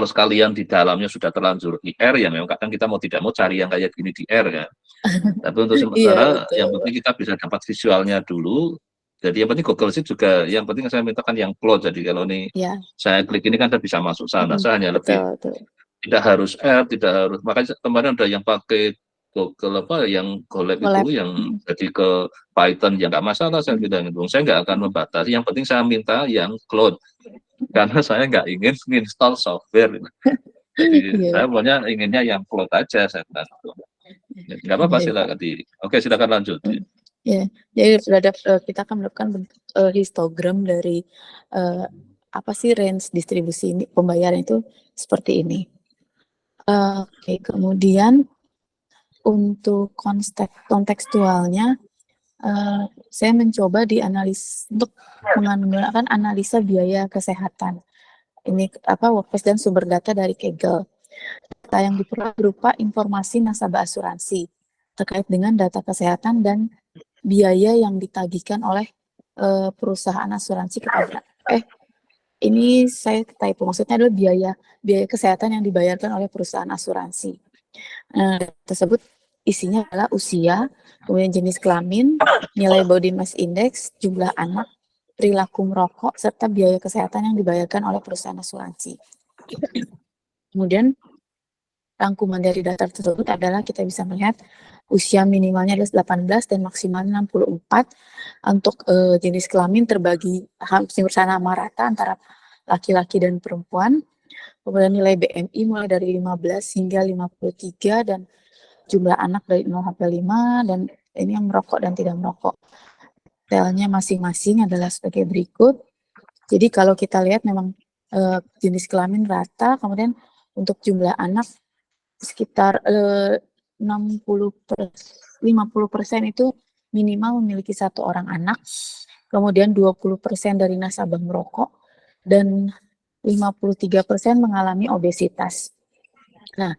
sekalian di dalamnya sudah terlanjur di R ya memang kadang kita mau tidak mau cari yang kayak gini di R kan. Tapi untuk sementara yang penting kita bisa dapat visualnya dulu. Jadi yang penting Google Sheet juga, yang penting saya mintakan yang plot. Jadi kalau ini saya klik ini kan saya bisa masuk sana. Saya hanya tidak harus R, tidak harus. Makanya kemarin ada yang pakai Google yang Colab itu, yang jadi ke Python ya nggak masalah. Saya bilang itu, saya nggak akan membatasi. Yang penting saya minta yang cloud, karena saya nggak ingin install software. Jadi saya pokoknya inginnya yang cloud aja. Saya bilang nggak apa-apa, silakan Oke, silakan lanjut. Ya, jadi kita akan melakukan histogram dari apa sih range distribusi ini, pembayaran itu seperti ini. Oke, kemudian untuk kontekstualnya, saya mencoba untuk menggunakan analisa biaya kesehatan. Ini workspace dan sumber data dari Kaggle. Data yang diperoleh berupa informasi nasabah asuransi terkait dengan data kesehatan dan biaya yang ditagihkan oleh perusahaan asuransi kepada ini saya typo, maksudnya adalah biaya kesehatan yang dibayarkan oleh perusahaan asuransi. Tersebut isinya adalah usia, kemudian jenis kelamin, nilai body mass index, jumlah anak, perilaku merokok, serta biaya kesehatan yang dibayarkan oleh perusahaan asuransi. Kemudian rangkuman dari data tersebut adalah kita bisa melihat usia minimalnya adalah 18 dan maksimalnya 64. Untuk jenis kelamin terbagi hampir sama rata antara laki-laki dan perempuan. Kemudian nilai BMI mulai dari 15 hingga 53 dan jumlah anak dari 0 sampai 5 dan ini yang merokok dan tidak merokok. Detailnya masing-masing adalah sebagai berikut. Jadi kalau kita lihat memang jenis kelamin rata, kemudian untuk jumlah anak sekitar 50% itu minimal memiliki 1 orang anak, kemudian 20% dari nasabah merokok, dan 53% mengalami obesitas. Nah,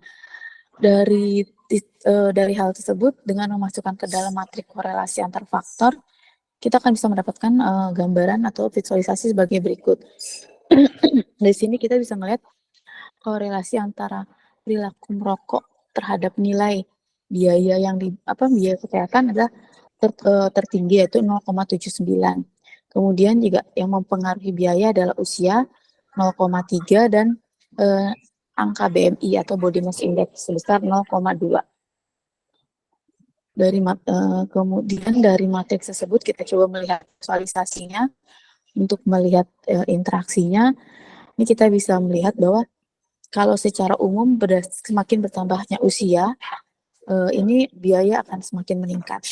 dari hal tersebut, dengan memasukkan ke dalam matrik korelasi antar faktor, kita akan bisa mendapatkan gambaran atau visualisasi sebagai berikut. Di sini kita bisa melihat korelasi antara perilaku merokok terhadap nilai biaya biaya kesehatan adalah tertinggi, yaitu 0,79. Kemudian juga yang mempengaruhi biaya adalah usia 0,3 dan angka BMI atau Body Mass Index sebesar 0,2. Kemudian dari matriks tersebut kita coba melihat visualisasinya untuk melihat interaksinya. Ini kita bisa melihat bahwa kalau secara umum semakin bertambahnya usia, ini biaya akan semakin meningkat.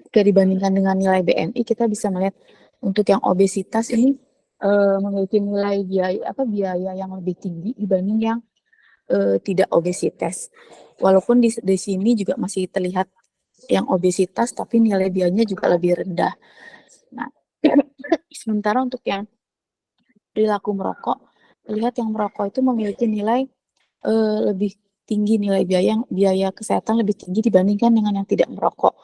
Jika dibandingkan dengan nilai BMI, kita bisa melihat untuk yang obesitas ini memiliki nilai biaya yang lebih tinggi dibanding yang tidak obesitas. Walaupun di sini juga masih terlihat yang obesitas, tapi nilai biayanya juga lebih rendah. Nah, sementara untuk yang perilaku merokok, lihat yang merokok itu memiliki nilai lebih tinggi, nilai biaya kesehatan lebih tinggi dibandingkan dengan yang tidak merokok.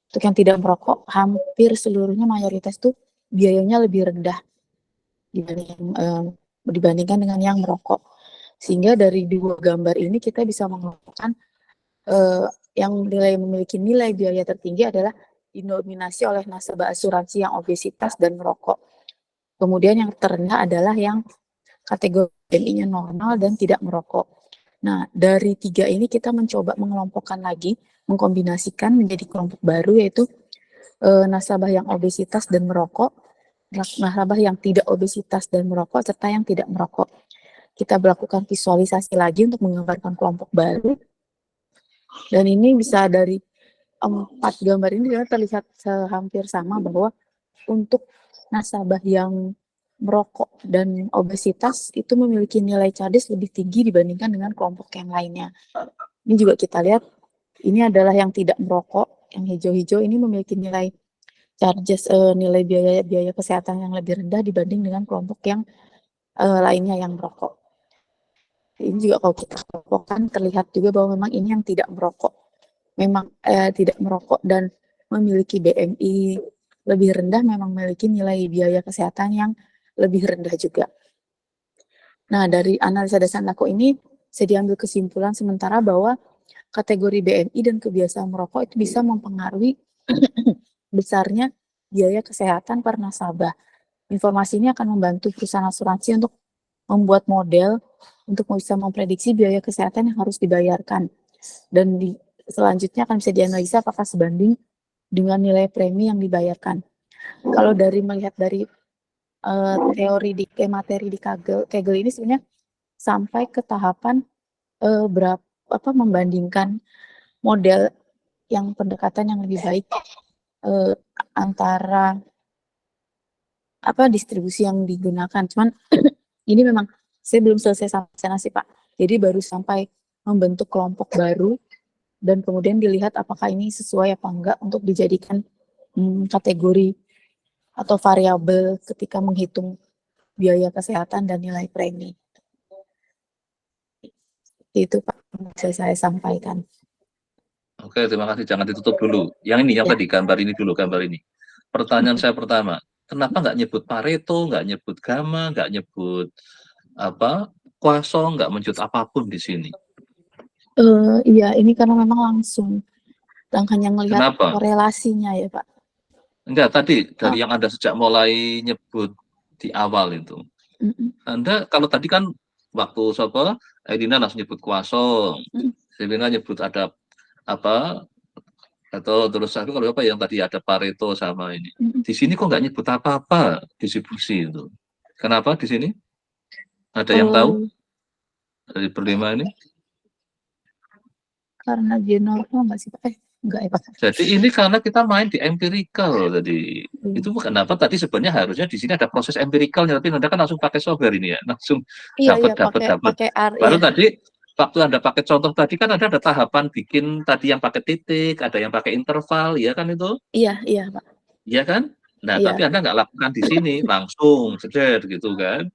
Untuk yang tidak merokok, hampir seluruhnya mayoritas tuh biayanya lebih rendah dibandingkan dengan yang merokok. Sehingga dari dua gambar ini kita bisa mengelompokkan yang memiliki nilai biaya tertinggi adalah didominasi oleh nasabah asuransi yang obesitas dan merokok. Kemudian yang terendah adalah yang kategori BMI-nya normal dan tidak merokok. Nah, dari tiga ini kita mencoba mengelompokkan lagi, mengkombinasikan menjadi kelompok baru, yaitu nasabah yang obesitas dan merokok, nasabah yang tidak obesitas dan merokok, serta yang tidak merokok. Kita melakukan visualisasi lagi untuk menggambarkan kelompok baru. Dan ini bisa dari 4 gambar ini terlihat hampir sama bahwa untuk nasabah yang merokok dan obesitas itu memiliki nilai CADES lebih tinggi dibandingkan dengan kelompok yang lainnya. Ini juga kita lihat, ini adalah yang tidak merokok, yang hijau-hijau ini memiliki nilai charges, nilai biaya kesehatan yang lebih rendah dibanding dengan kelompok yang lainnya yang merokok. Ini juga kalau kita kelompokkan terlihat juga bahwa memang ini yang tidak merokok. Memang tidak merokok dan memiliki BMI lebih rendah, memang memiliki nilai biaya kesehatan yang lebih rendah juga. Nah, dari analisa dasar Nako ini bisa diambil kesimpulan sementara bahwa kategori BMI dan kebiasaan merokok itu bisa mempengaruhi besarnya biaya kesehatan per nasabah. Informasi ini akan membantu perusahaan asuransi untuk membuat model untuk bisa memprediksi biaya kesehatan yang harus dibayarkan. Dan selanjutnya akan bisa dianalisa apakah sebanding dengan nilai premi yang dibayarkan. Kalau melihat dari teori materi di Kegel ini sebenarnya sampai ke tahapan membandingkan model yang pendekatan yang lebih baik antara distribusi yang digunakan. Cuman ini memang saya belum selesai sampai sana sih Pak. Jadi baru sampai membentuk kelompok baru dan kemudian dilihat apakah ini sesuai apa enggak untuk dijadikan kategori atau variabel ketika menghitung biaya kesehatan dan nilai premi. Itu Pak yang bisa saya sampaikan. Oke, terima kasih. Jangan ditutup dulu. Yang ini, yang tadi, gambar ini dulu, gambar ini. Pertanyaan saya pertama, kenapa nggak nyebut Pareto, nggak nyebut Gamma, nggak nyebut Poisson, nggak menyebut apapun di sini? Iya, ini karena memang langsung hanya melihat Kenapa? korelasinya ya Pak. Enggak, tadi dari yang Anda sejak mulai nyebut di awal itu. Anda kalau tadi kan waktu Edina langsung nyebut Poisson, Sevina nyebut ada atau terus aku kalau yang tadi ada Pareto sama ini. Di sini kok nggak nyebut apa-apa distribusi itu. Kenapa di sini? Ada yang tahu dari berlima ini? Karena dia normal nggak sih Pak? Enggak ya Pak. Jadi ini karena kita main di empirical tadi. Itu kenapa tadi sebenarnya harusnya di sini ada proses empiricalnya, tapi Anda kan langsung pakai software ini ya, langsung dapat. Baru tadi waktu Anda pakai contoh tadi kan ada tahapan bikin tadi yang pakai titik, ada yang pakai interval, ya kan itu? Iya Pak. Iya kan? Nah, Iya. tapi Anda nggak lakukan di sini, langsung jeder gitu kan.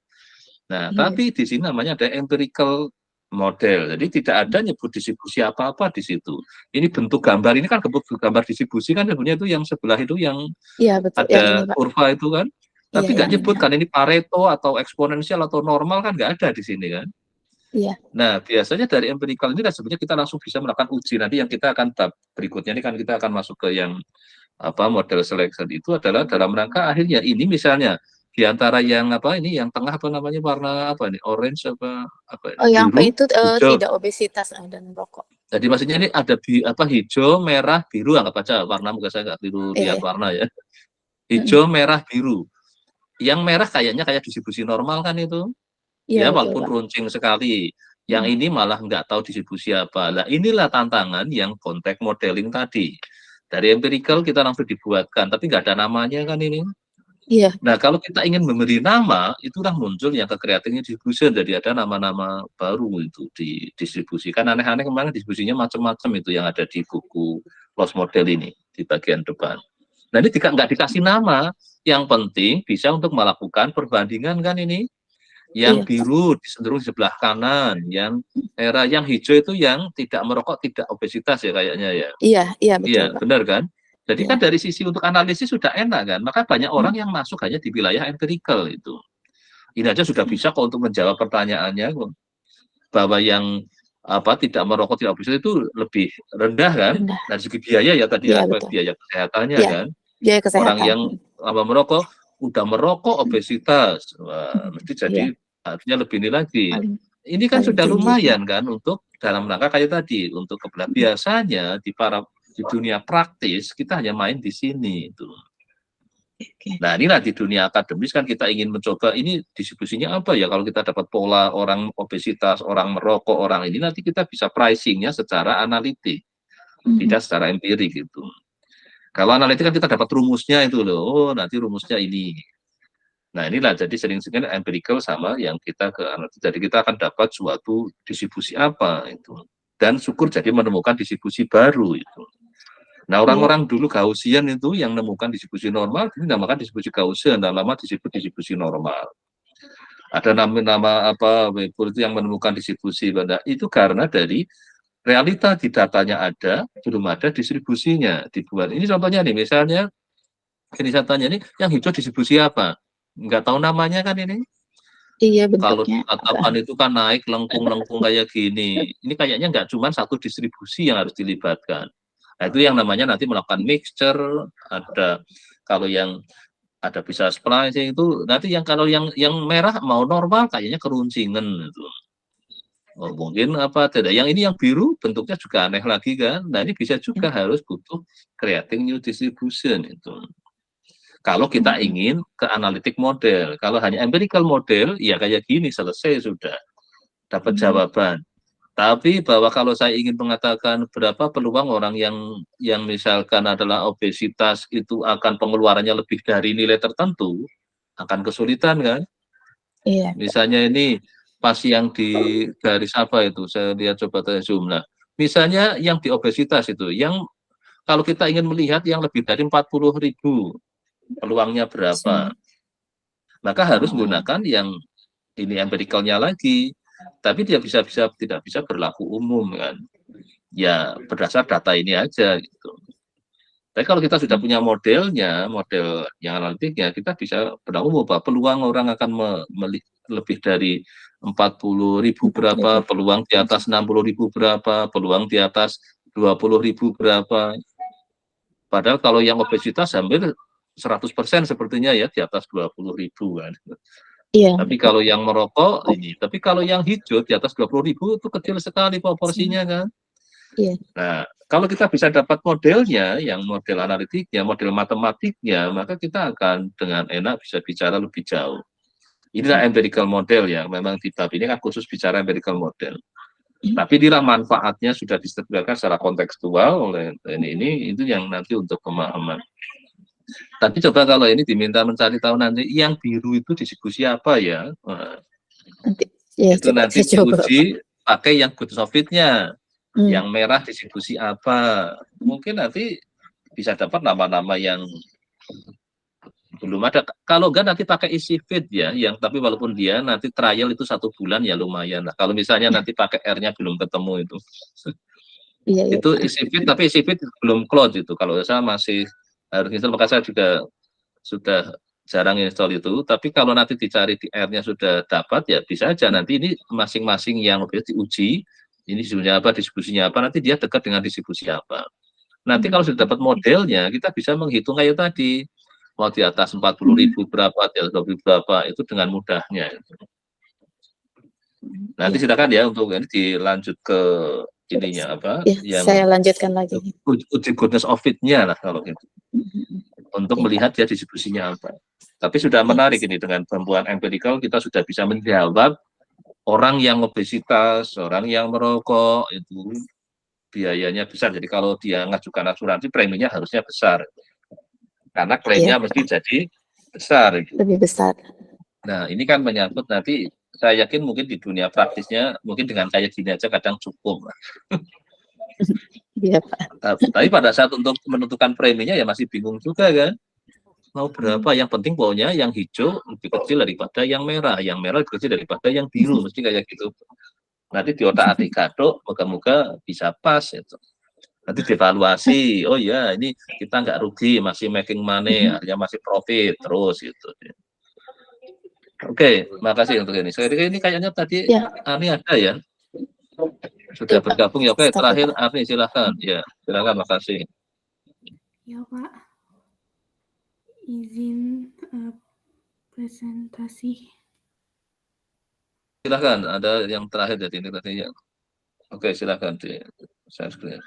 Nah, Iya. tapi di sini namanya ada empirical model. Jadi tidak ada nyebut distribusi apa-apa di situ. Ini bentuk gambar, ini kan bentuk gambar distribusi kan sebenarnya itu yang sebelah itu yang Iya, betul. Yang ini, ada Pak. kurva itu kan. Iya, Tapi nggak yang nyebut ini. kan ini Pareto atau eksponensial atau normal kan nggak ada di sini kan. Iya. Nah, biasanya dari empirical ini kan sebenarnya kita langsung bisa melakukan uji. Nanti yang kita akan berikutnya ini kan kita akan masuk ke yang model selection itu adalah dalam rangka akhirnya ini misalnya di antara yang ini yang tengah namanya warna ini orange Oh, yang biru, itu hijau. tidak obesitas dan rokok. Jadi maksudnya ini ada hijau, merah, biru, anggap aja warna, muka saya nggak biru lihat Iya. warna ya. Hijau, merah, biru. Yang merah kayaknya kayak distribusi normal kan itu. Iya, Ya, betul, walaupun Pak. runcing sekali. Yang ini malah nggak tahu distribusi apa. Nah, inilah tantangan yang konteks modeling tadi. Dari empirical kita langsung dibuatkan, tapi nggak ada namanya kan ini. Iya. Nah, kalau kita ingin memberi nama, itulah muncul yang ke creating distribution. Jadi ada nama-nama baru itu didistribusikan. Aneh-aneh kemarin distribusinya macam-macam itu yang ada di buku Lost Model ini, di bagian depan. Nah, ini nggak dikasih nama. Yang penting bisa untuk melakukan perbandingan kan ini. Yang Iya. biru cenderung di sebelah kanan, yang merah, yang hijau itu yang tidak merokok, tidak obesitas ya kayaknya ya. Iya, iya, betul, Iya, Pak. benar kan? Jadi Iya. kan dari sisi untuk analisis sudah enak kan, maka banyak orang yang masuk hanya di wilayah empirical itu. Ini aja sudah bisa kok untuk menjawab pertanyaannya bahwa yang tidak merokok, tidak obesitas itu lebih rendah kan? Rendah. Dari segi biaya ya tadi Iya, aspek betul. biaya kesehatannya Iya, kan. biaya kesehatan. Orang yang merokok udah merokok obesitas, wah, mesti jadi artinya lebih ini lagi. Paling- Ini kan paling sudah tinggi. lumayan kan untuk dalam rangka kayak tadi untuk biasanya di dunia praktis kita hanya main di sini itu. Oke. Nah, inilah di dunia akademis kan kita ingin mencoba ini distribusinya apa ya kalau kita dapat pola orang obesitas, orang merokok, orang ini nanti kita bisa pricingnya secara analitik, tidak secara empirik gitu. Kalau analitik kan kita dapat rumusnya itu loh, oh nanti rumusnya ini. Nah, inilah jadi sering-sering empirical sama yang kita ke analitik. Jadi kita akan dapat suatu distribusi apa itu. Dan syukur jadi menemukan distribusi baru itu. Nah, orang-orang dulu Gaussian itu yang menemukan distribusi normal, ini dinamakan distribusi Gaussian, dan lama disebut distribusi normal. Ada nama Weibull itu yang menemukan distribusi, itu karena dari realita di datanya ada, belum ada distribusinya dibuat. Ini contohnya nih, misalnya ini saya tanya nih, yang hijau distribusi apa? Nggak tahu namanya kan ini? Iya, Kalau bentuknya. tatapan itu kan naik lengkung-lengkung kayak gini. Ini kayaknya nggak cuma satu distribusi yang harus dilibatkan. Nah, itu yang namanya nanti melakukan mixture, ada kalau yang ada bisa splicing itu nanti yang kalau yang merah mau normal kayaknya keruncingan itu. Oh, mungkin tidak. Yang ini yang biru bentuknya juga aneh lagi kan. Nah, ini bisa juga harus butuh creating new distribution itu. Kalau kita ingin ke analitik model, kalau hanya empirical model, ya kayak gini selesai sudah dapat jawaban. Tapi bahwa kalau saya ingin mengatakan berapa peluang orang yang misalkan adalah obesitas itu akan pengeluarannya lebih dari nilai tertentu, akan kesulitan kan? Iya. Misalnya ini pas yang di garis apa itu, saya lihat coba zoom lah. Misalnya yang di obesitas itu, yang kalau kita ingin melihat yang lebih dari 40.000 peluangnya berapa, maka harus menggunakan yang ini empiricalnya lagi. Tapi dia tidak bisa berlaku umum kan. Ya berdasar data ini aja gitu. Tapi kalau kita sudah punya modelnya, model yang analitiknya, kita bisa berlaku umum bahwa peluang orang akan lebih dari 40.000 berapa, peluang di atas 60.000 berapa, peluang di atas 20.000 berapa. Padahal kalau yang obesitas hampir 100% sepertinya ya di atas 20.000 kan. Iya. Tapi kalau yang merokok ini, tapi kalau yang hijau di atas 20.000 itu kecil sekali proporsinya kan. Iya. Nah, kalau kita bisa dapat modelnya, yang model analitiknya, model matematiknya, maka kita akan dengan enak bisa bicara lebih jauh. Inilah empirical model ya, memang kitab ini kan khusus bicara empirical model. Tapi inilah manfaatnya sudah disediakan secara kontekstual oleh ini itu yang nanti untuk pemahaman. Tapi coba kalau ini diminta mencari tahu nanti yang biru itu distribusi apa ya? Nanti, ya, itu nanti diuji pakai yang good software-nya. Yang merah distribusi apa? Mungkin nanti bisa dapat nama-nama yang belum ada. Kalau enggak nanti pakai easy fit ya, yang tapi walaupun dia nanti trial itu 1 bulan ya lumayan lah. Kalau misalnya nanti pakai R-nya belum ketemu itu. Iya, iya. Itu easy fit, tapi easy fit belum close itu. Kalau saya masih harus install, maka saya juga sudah jarang install itu. Tapi kalau nanti dicari di R-nya sudah dapat ya bisa aja nanti ini masing-masing yang diuji, ini sebenarnya apa, distribusinya apa, nanti dia dekat dengan distribusi apa. Nanti kalau sudah dapat modelnya, kita bisa menghitung kayak tadi, mau di atas 40.000 berapa, di atas 20.000 berapa, itu dengan mudahnya. Nanti Iya. silakan ya untuk ini dilanjut ke ininya apa, Ya, yang saya lanjutkan lagi. uji goodness of fit-nya lah kalau itu, untuk Iya, melihat ya distribusinya apa. Tapi sudah menarik ini dengan bantuan empirical kita sudah bisa menjawab orang yang obesitas, orang yang merokok itu biayanya besar. Jadi kalau dia ngajukan asuransi preminya harusnya besar. Karena klaimnya Iya. mesti jadi besar. Gitu. Lebih besar. Nah, ini kan menyangkut nanti, saya yakin mungkin di dunia praktisnya, mungkin dengan kayak gini aja kadang cukup. Iya, Pak. Tapi pada saat untuk menentukan preminya ya masih bingung juga kan. Mau berapa, yang penting pokoknya yang hijau lebih kecil daripada yang merah lebih kecil daripada yang biru, mesti kayak gitu. Nanti di otak-atik Gadok, moga-moga bisa pas itu. Nanti dievaluasi, oh ya ini kita nggak rugi, masih making money, artinya masih profit terus gitu. Oke, makasih untuk ini. Saya kira ini kayaknya tadi Ya. Ani ada ya, sudah bergabung ya. Oke, Stop, terakhir Pak. Ani silahkan. Ya, silakan, makasih. Ya Pak, izin presentasi. Silahkan, ada yang terakhir dari ini tadi ya. Oke, silahkan di share screen.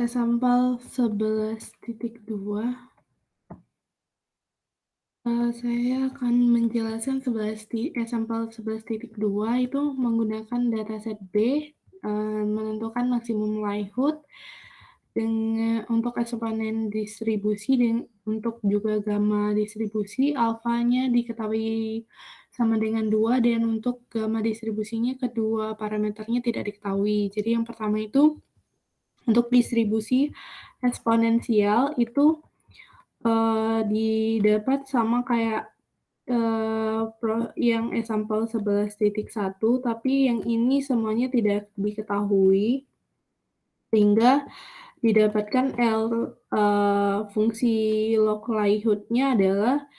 Sampel 11.2. Saya akan menjelaskan sampel 11.2 itu menggunakan dataset B, menentukan maksimum likelihood dengan untuk eksponen distribusi dan untuk juga gamma distribusi, alfanya diketahui sama dengan 2 dan untuk gamma distribusinya kedua parameternya tidak diketahui. Jadi yang pertama itu untuk distribusi eksponensial itu didapat sama kayak yang sampel 11.1, tapi yang ini semuanya tidak diketahui sehingga didapatkan fungsi log likelihood-nya adalah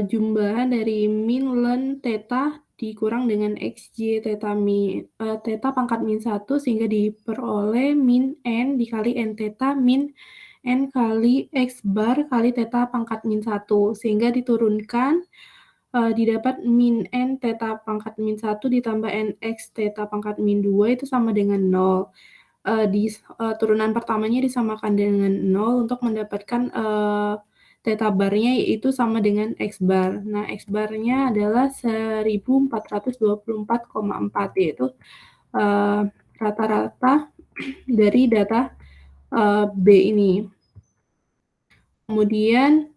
jumlahan dari min len theta dikurang dengan xj theta pangkat min 1 sehingga diperoleh min n dikali n theta min n kali x bar kali theta pangkat min 1 sehingga diturunkan didapat min n theta pangkat min 1 ditambah n x theta pangkat min 2 itu sama dengan 0. Di turunan pertamanya disamakan dengan 0 untuk mendapatkan theta barnya yaitu sama dengan X bar. Nah, X barnya adalah 1424,4 yaitu rata-rata dari data B ini. Kemudian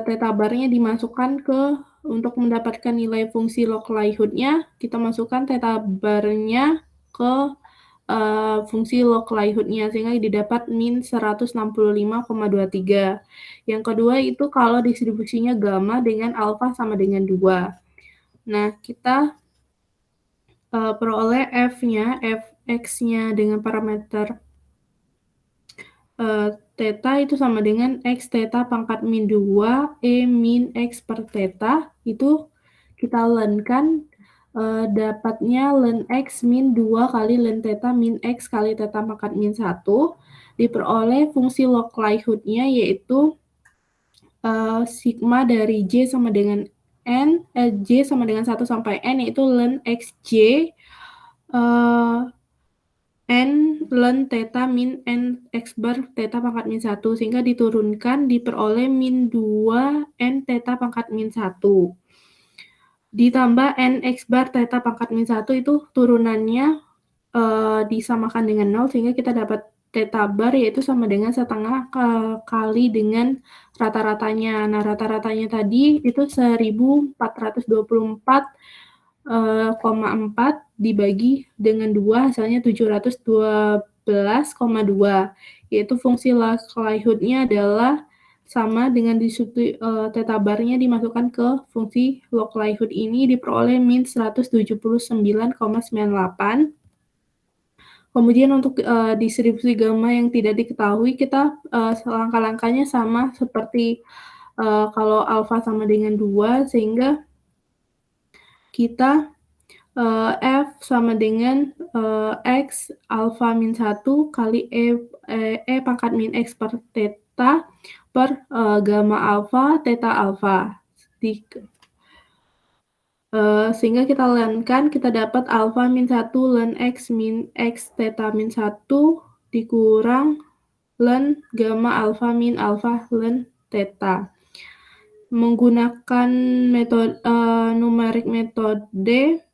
theta barnya dimasukkan ke untuk mendapatkan nilai fungsi log likelihood-nya, kita masukkan theta barnya ke fungsi log likelihood-nya sehingga didapat min 165,23. Yang kedua itu kalau distribusinya gamma dengan alfa sama dengan 2. Nah, kita peroleh F-nya, Fx-nya dengan parameter theta itu sama dengan X theta pangkat min 2 E min X per theta, itu kita lenkan dapatnya len X min 2 kali len theta min X kali theta pangkat min 1, diperoleh fungsi log likelihood-nya yaitu sigma dari J sama dengan N, J sama dengan 1 sampai N yaitu len XJ N len theta min N X bar theta pangkat min 1 sehingga diturunkan diperoleh min 2 N theta pangkat min 1 ditambah N X bar theta pangkat min 1 itu turunannya disamakan dengan 0 sehingga kita dapat theta bar yaitu sama dengan setengah kali dengan rata-ratanya. Nah, rata-ratanya tadi itu 1424,4 dibagi dengan 2 hasilnya 712,2, yaitu fungsi likelihood-nya adalah sama dengan theta bar-nya dimasukkan ke fungsi log likelihood ini diperoleh min 179,98. Kemudian untuk distribusi gamma yang tidak diketahui, kita langkah-langkahnya sama seperti kalau alfa sama dengan 2, sehingga kita F sama dengan X alfa min 1 kali E pangkat min X per theta per gamma alfa theta alfa. Sehingga kita lenkan, kita dapat alfa min 1 len X min X theta min 1 dikurang len gamma alfa min alfa len theta. Menggunakan metode numerik metode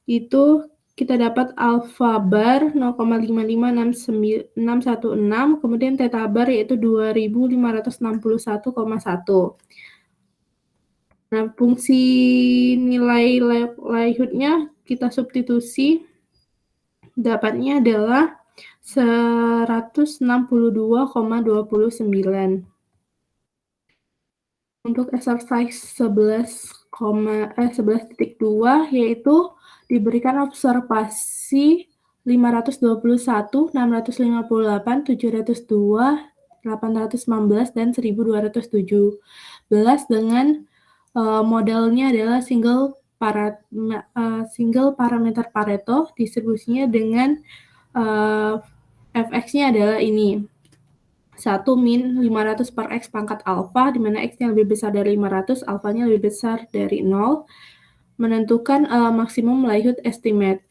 itu kita dapat alfa bar 0,55616, kemudian theta bar yaitu 2561,1. Nah, fungsi nilai likelihood-nya kita substitusi, dapatnya adalah 162,29. Untuk exercise 11.2 yaitu diberikan observasi 521, 658, 702, 819, dan 1217 dengan modelnya adalah single parameter Pareto, distribusinya dengan fx-nya adalah ini 1 min 500 per x pangkat alfa, di mana x-nya lebih besar dari 500, alfanya lebih besar dari 0, menentukan maksimum likelihood estimate.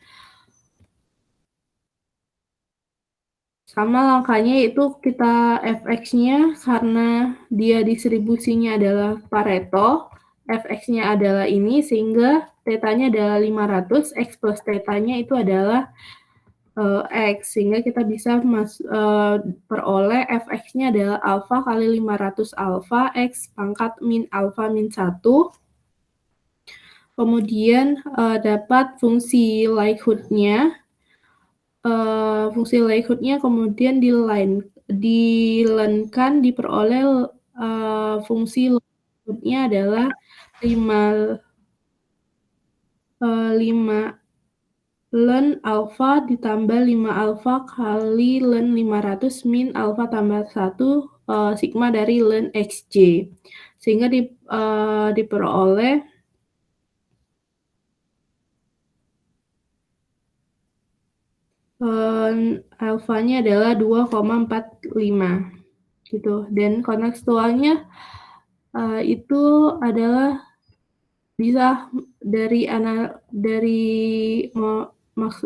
Sama langkahnya yaitu kita fx-nya karena dia distribusinya adalah Pareto, fx-nya adalah ini, sehingga theta-nya adalah 500, x plus theta-nya itu adalah x, sehingga kita bisa peroleh fx-nya adalah alfa kali 500 alfa x pangkat min alfa min 1. Kemudian dapat fungsi likelihood-nya. Fungsi likelihood-nya kemudian dilenkan diperoleh fungsi likelihood-nya adalah 5 len alfa ditambah 5 alfa kali len 500 min alfa tambah 1 sigma dari len xj, sehingga diperoleh alfanya adalah 2,45 gitu, dan kontekstualnya itu adalah bisa dari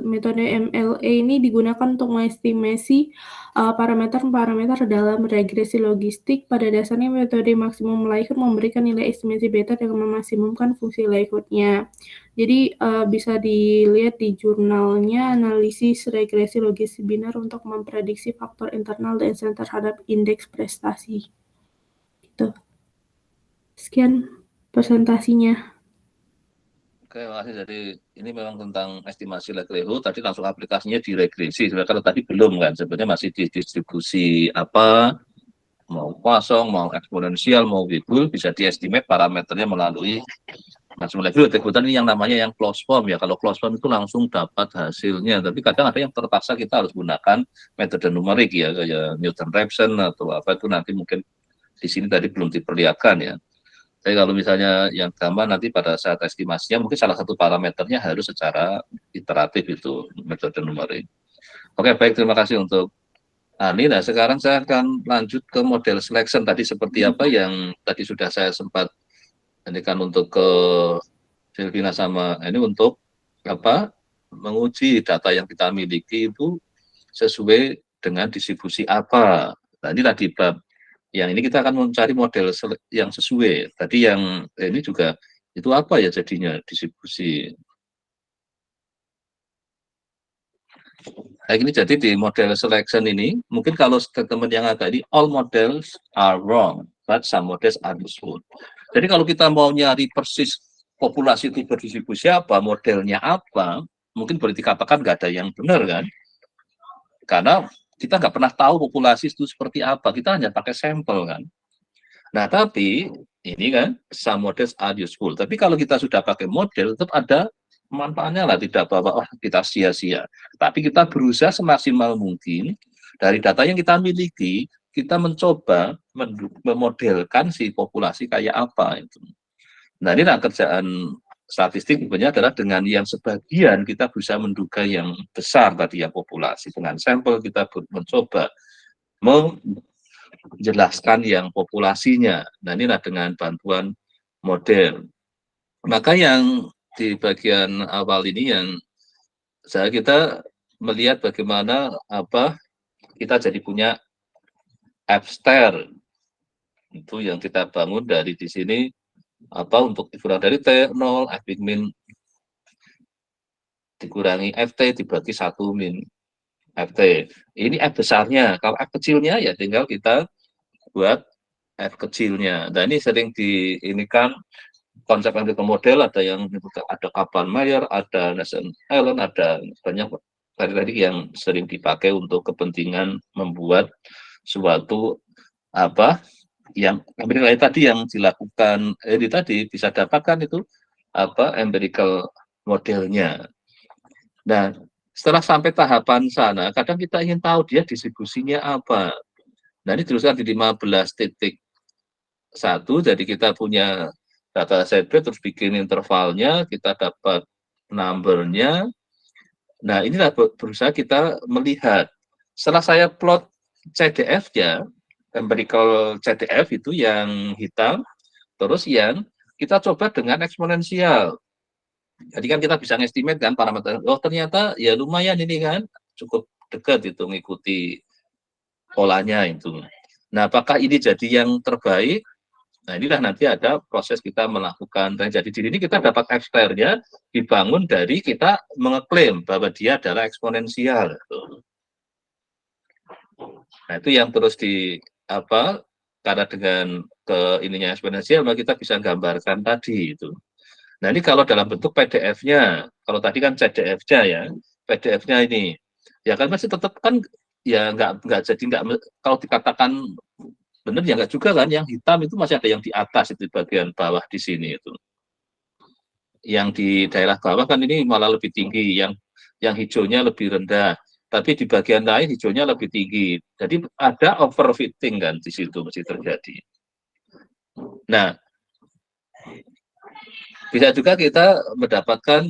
metode MLA ini digunakan untuk mengestimasi parameter-parameter dalam regresi logistik. Pada dasarnya metode maksimum likelihood memberikan nilai estimasi beta dengan memaksimumkan fungsi likelihood-nya. Jadi bisa dilihat di jurnalnya analisis regresi logistik biner untuk memprediksi faktor internal dan eksternal terhadap indeks prestasi. Gitu. Sekian presentasinya. Oke, makasih. Jadi ini memang tentang estimasi likelihood, tadi langsung aplikasinya di regresi. Sebenarnya kalau tadi belum kan, sebenarnya masih di distribusi apa, mau kosong, mau eksponensial, mau wibul, bisa diestimate parameternya melalui maksimum likelihood. Kebetulan ini yang namanya yang closed form ya. Kalau closed form itu langsung dapat hasilnya. Tapi kadang ada yang terpaksa kita harus gunakan metode numerik ya, kayak Newton-Raphson atau apa itu nanti mungkin di sini tadi belum diperlihatkan ya. Jadi kalau misalnya yang gambar nanti pada saat estimasinya mungkin salah satu parameternya harus secara iteratif itu metode numerik. Oke, baik, terima kasih untuk Ani. Nah, sekarang saya akan lanjut ke model selection tadi seperti apa yang tadi sudah saya sempat ini kan untuk ke Silvina sama ini untuk apa menguji data yang kita miliki itu sesuai dengan distribusi apa. Nah, ini tadi bab yang ini kita akan mencari model yang sesuai. Tadi yang ini juga itu apa ya jadinya distribusi. Nah, ini jadi di model selection ini, mungkin kalau teman yang agak ini, all models are wrong, but some models are useful. Jadi kalau kita mau nyari persis populasi itu berdistribusi apa, modelnya apa, mungkin boleh dikatakan nggak ada yang benar kan? Karena kita nggak pernah tahu populasi itu seperti apa, kita hanya pakai sampel kan. Nah, tapi ini kan some models are useful. Tapi kalau kita sudah pakai model, tetap ada manfaatnya lah, tidak bahwa kita sia-sia. Tapi kita berusaha semaksimal mungkin dari data yang kita miliki, kita mencoba memodelkan si populasi kayak apa itu. Nah, ini kerjaan statistik sebenarnya adalah dengan yang sebagian kita bisa menduga yang besar tadi ya populasi. Dengan sampel kita mencoba menjelaskan yang populasinya. Nah, inilah dengan bantuan model. Maka yang di bagian awal ini yang kita melihat bagaimana kita jadi punya F-star itu yang kita bangun dari di sini untuk dikurang dari T0 F min dikurangi FT dibagi 1 min FT. Ini F besarnya. Kalau F kecilnya ya tinggal kita buat F kecilnya. Nah, ini sering diinikan konsep empirical model, ada yang ada Kaplan-Meier, ada Nash-Allen, ada banyak tadi yang sering dipakai untuk kepentingan membuat suatu yang empirical tadi yang dilakukan tadi bisa dapatkan itu empirical modelnya. Nah, setelah sampai tahapan sana, kadang kita ingin tahu dia distribusinya apa. Nah, ini teruskan di 15.1, jadi kita punya data set B, terus bikin intervalnya, kita dapat numbernya. Nah, inilah berusaha kita melihat. Setelah saya plot CDF-nya, empirical CDF itu yang hitam, terus yang kita coba dengan eksponensial. Jadi kan kita bisa ngestimate kan parameter, ternyata ya lumayan ini kan, cukup dekat itu mengikuti polanya itu. Nah, apakah ini jadi yang terbaik? Nah, inilah nanti ada proses kita melakukan. Dan jadi di sini kita dapat F-star-nya dibangun dari kita mengeklaim bahwa dia adalah eksponensial. Nah, itu yang terus karena dengan ininya eksponensial, maka kita bisa gambarkan tadi itu. Nah, ini kalau dalam bentuk PDF-nya, kalau tadi kan CDF-nya ya, PDF-nya ini, ya kan masih tetap kan ya nggak kalau dikatakan benar ya nggak juga kan, yang hitam itu masih ada yang di atas itu bagian bawah di sini itu. Yang di daerah bawah kan ini malah lebih tinggi, yang hijaunya lebih rendah, tapi di bagian lain hijaunya lebih tinggi. Jadi ada overfitting kan di situ masih terjadi. Nah, bisa juga kita mendapatkan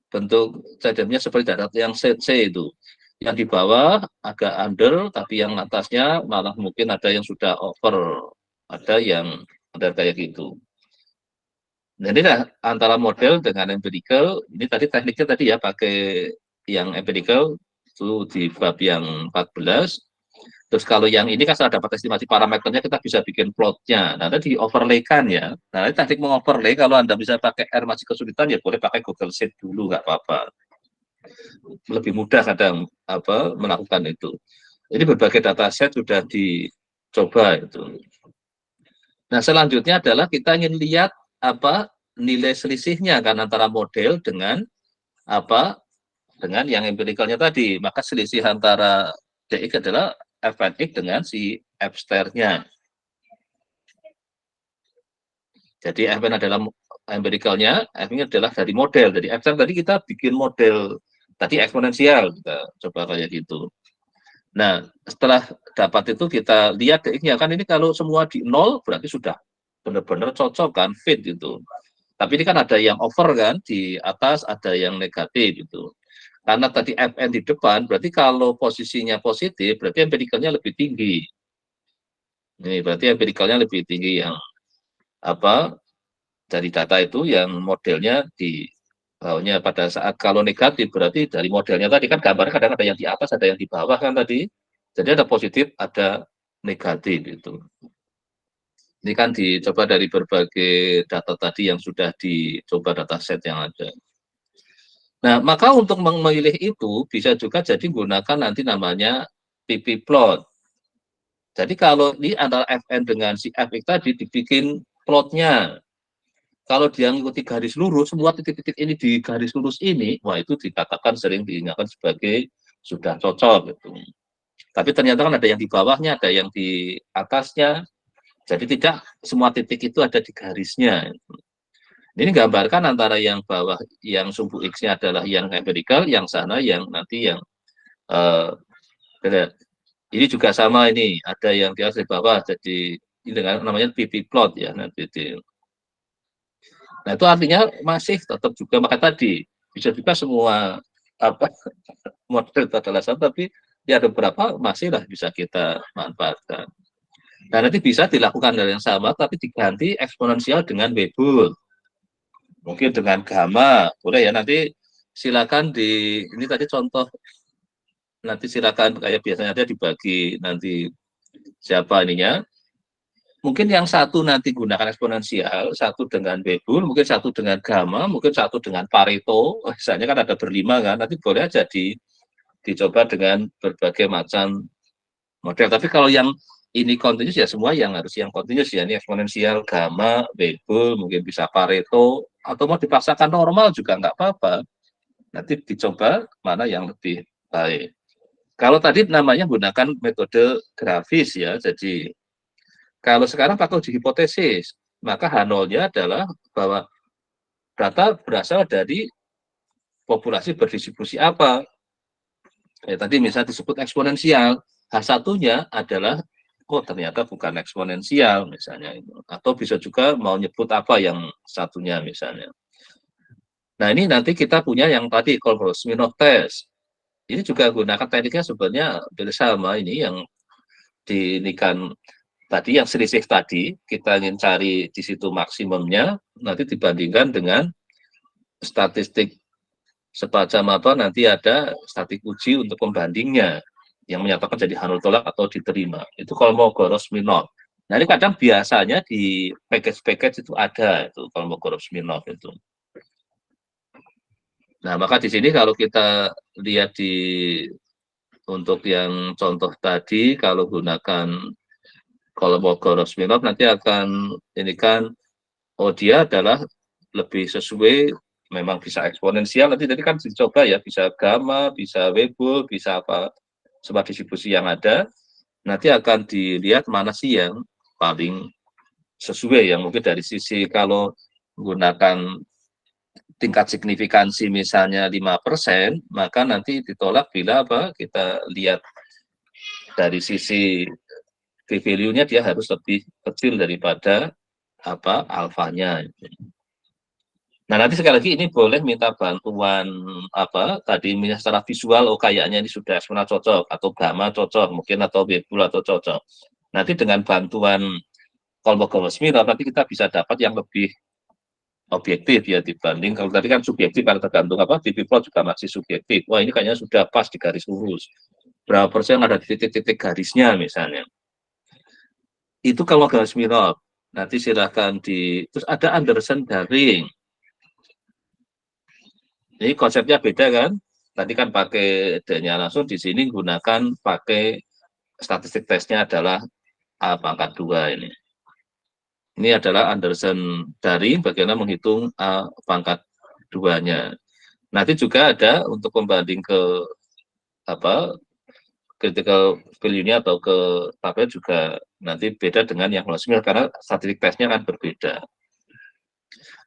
bentuk cadangnya seperti data yang C itu. Yang di bawah agak under, tapi yang atasnya malah mungkin ada yang sudah over, ada yang ada kayak gitu. Nah, ini antara model dengan empirical, ini tadi tekniknya tadi ya pakai yang empirical itu di bab yang 14. Terus kalau yang ini kan setelah dapat estimasi parameternya kita bisa bikin plotnya. Nah, tadi overlay-kan ya. Nah, ini teknik mengoverlay, kalau Anda bisa pakai R masih kesulitan ya boleh pakai Google Sheet dulu, nggak apa-apa. Lebih mudah kadang melakukan itu. Ini berbagai dataset sudah dicoba itu. Nah, selanjutnya adalah kita ingin lihat nilai selisihnya kan antara model dengan dengan yang empiricalnya tadi. Maka selisih antara DX adalah Fnx dengan si F-star-nya. Jadi Fn adalah empiricalnya, F-nya adalah dari model. Jadi F-star tadi kita bikin model tadi eksponensial, kita coba kayak gitu. Nah, setelah dapat itu kita lihat DX-nya kan, ini kalau semua di 0 berarti sudah benar-benar cocok kan, fit gitu. Tapi ini kan ada yang over kan di atas, ada yang negatif gitu. Karena tadi Fn di depan, berarti kalau posisinya positif, berarti empiricalnya lebih tinggi. Ini berarti empiricalnya lebih tinggi yang dari data itu, yang modelnya di bawahnya. Pada saat kalau negatif berarti dari modelnya tadi kan gambarnya kadang ada yang di atas, ada yang di bawah kan tadi. Jadi ada positif, ada negatif itu. Ini kan dicoba dari berbagai data tadi yang sudah dicoba dataset yang ada. Nah, maka untuk memilih itu bisa juga jadi gunakan nanti namanya PP plot. Jadi kalau di antara Fn dengan si Fx tadi dibikin plotnya. Kalau dia mengikuti garis lurus, semua titik-titik ini di garis lurus ini, wah itu dikatakan sering diingatkan sebagai sudah cocok gitu. Tapi ternyata kan ada yang di bawahnya, ada yang di atasnya. Jadi tidak semua titik itu ada di garisnya. Ini gambarkan antara yang bawah, yang sumbu X-nya adalah yang empirical, yang sana yang nanti yang ini juga sama ini, ada yang di atas di bawah, jadi ini dengan namanya PP plot ya nanti. Nah itu artinya masih tetap juga maka tadi bisa juga semua apa model itu adalah sama, tapi ya ada beberapa masih lah bisa kita manfaatkan. Nah nanti bisa dilakukan hal yang sama, tapi diganti eksponensial dengan Weibull, mungkin dengan gamma, boleh ya nanti silakan di ini tadi contoh nanti silakan kayak biasanya ada dibagi nanti siapa ininya. Mungkin yang satu nanti gunakan eksponensial, satu dengan Weibull, mungkin satu dengan gamma, mungkin satu dengan Pareto. Misalnya kan ada berlima kan, nanti boleh aja dicoba dengan berbagai macam model. Tapi kalau yang ini continuous ya semua yang harus yang continuous ya, ini eksponensial, gamma, Weibull, mungkin bisa Pareto, atau mau dipaksakan normal juga nggak apa-apa. Nanti dicoba mana yang lebih baik. Kalau tadi namanya gunakan metode grafis ya, jadi kalau sekarang pakai uji hipotesis, maka H0-nya adalah bahwa data berasal dari populasi berdistribusi apa. Ya, tadi misalnya disebut eksponensial, H1-nya adalah, oh ternyata bukan eksponensial misalnya. Atau bisa juga mau nyebut apa yang satunya misalnya. Nah ini nanti kita punya yang tadi, Kolmogorov-Smirnov test. Ini juga gunakan tekniknya sebenarnya sama ini yang diinikan tadi yang selisih tadi, kita ingin cari di situ maksimumnya, nanti dibandingkan dengan statistik semacam apa, nanti ada statistik uji untuk pembandingnya, yang menyatakan jadi H0 tolak atau diterima. Itu Kolmogorov-Smirnov. Nah ini kadang biasanya di package-package itu ada, itu Kolmogorov-Smirnov itu. Nah maka di sini kalau kita lihat untuk yang contoh tadi, kalau gunakan Kolmogorov-Smirnov nanti akan ini kan, oh dia adalah lebih sesuai, memang bisa eksponensial, nanti tadi kan dicoba ya, bisa gamma, bisa Weibull, bisa apa, semua distribusi yang ada, nanti akan dilihat mana sih yang paling sesuai, yang mungkin dari sisi kalau menggunakan tingkat signifikansi misalnya 5%, maka nanti ditolak bila apa, kita lihat dari sisi p-value-nya dia harus lebih kecil daripada apa alfanya. Nah nanti sekali lagi ini boleh minta bantuan apa tadi misalnya secara visual, oh kayaknya ini sudah eksponensial cocok atau gamma cocok mungkin atau Weibull atau cocok. Nanti dengan bantuan Kolmogorov-Smirnov nanti kita bisa dapat yang lebih objektif ya dibanding kalau tadi kan subjektif karena tergantung apa PP plot juga masih subjektif. Wah ini kayaknya sudah pas di garis lurus. Berapa persen ada di titik-titik garisnya misalnya. Itu kalau Kolmogorov-Smirnov. Nanti silakan terus ada Anderson-Darling. Ini konsepnya beda kan? Tadi kan pakai D-nya langsung, di sini gunakan pakai statistik tesnya adalah A pangkat 2 ini. Ini adalah Anderson-Darling bagaimana menghitung A pangkat 2-nya. Nanti juga ada untuk pembanding ke apa critical value-nya atau ke tabel juga nanti beda dengan yang Kolmogorov karena statistik tesnya kan berbeda.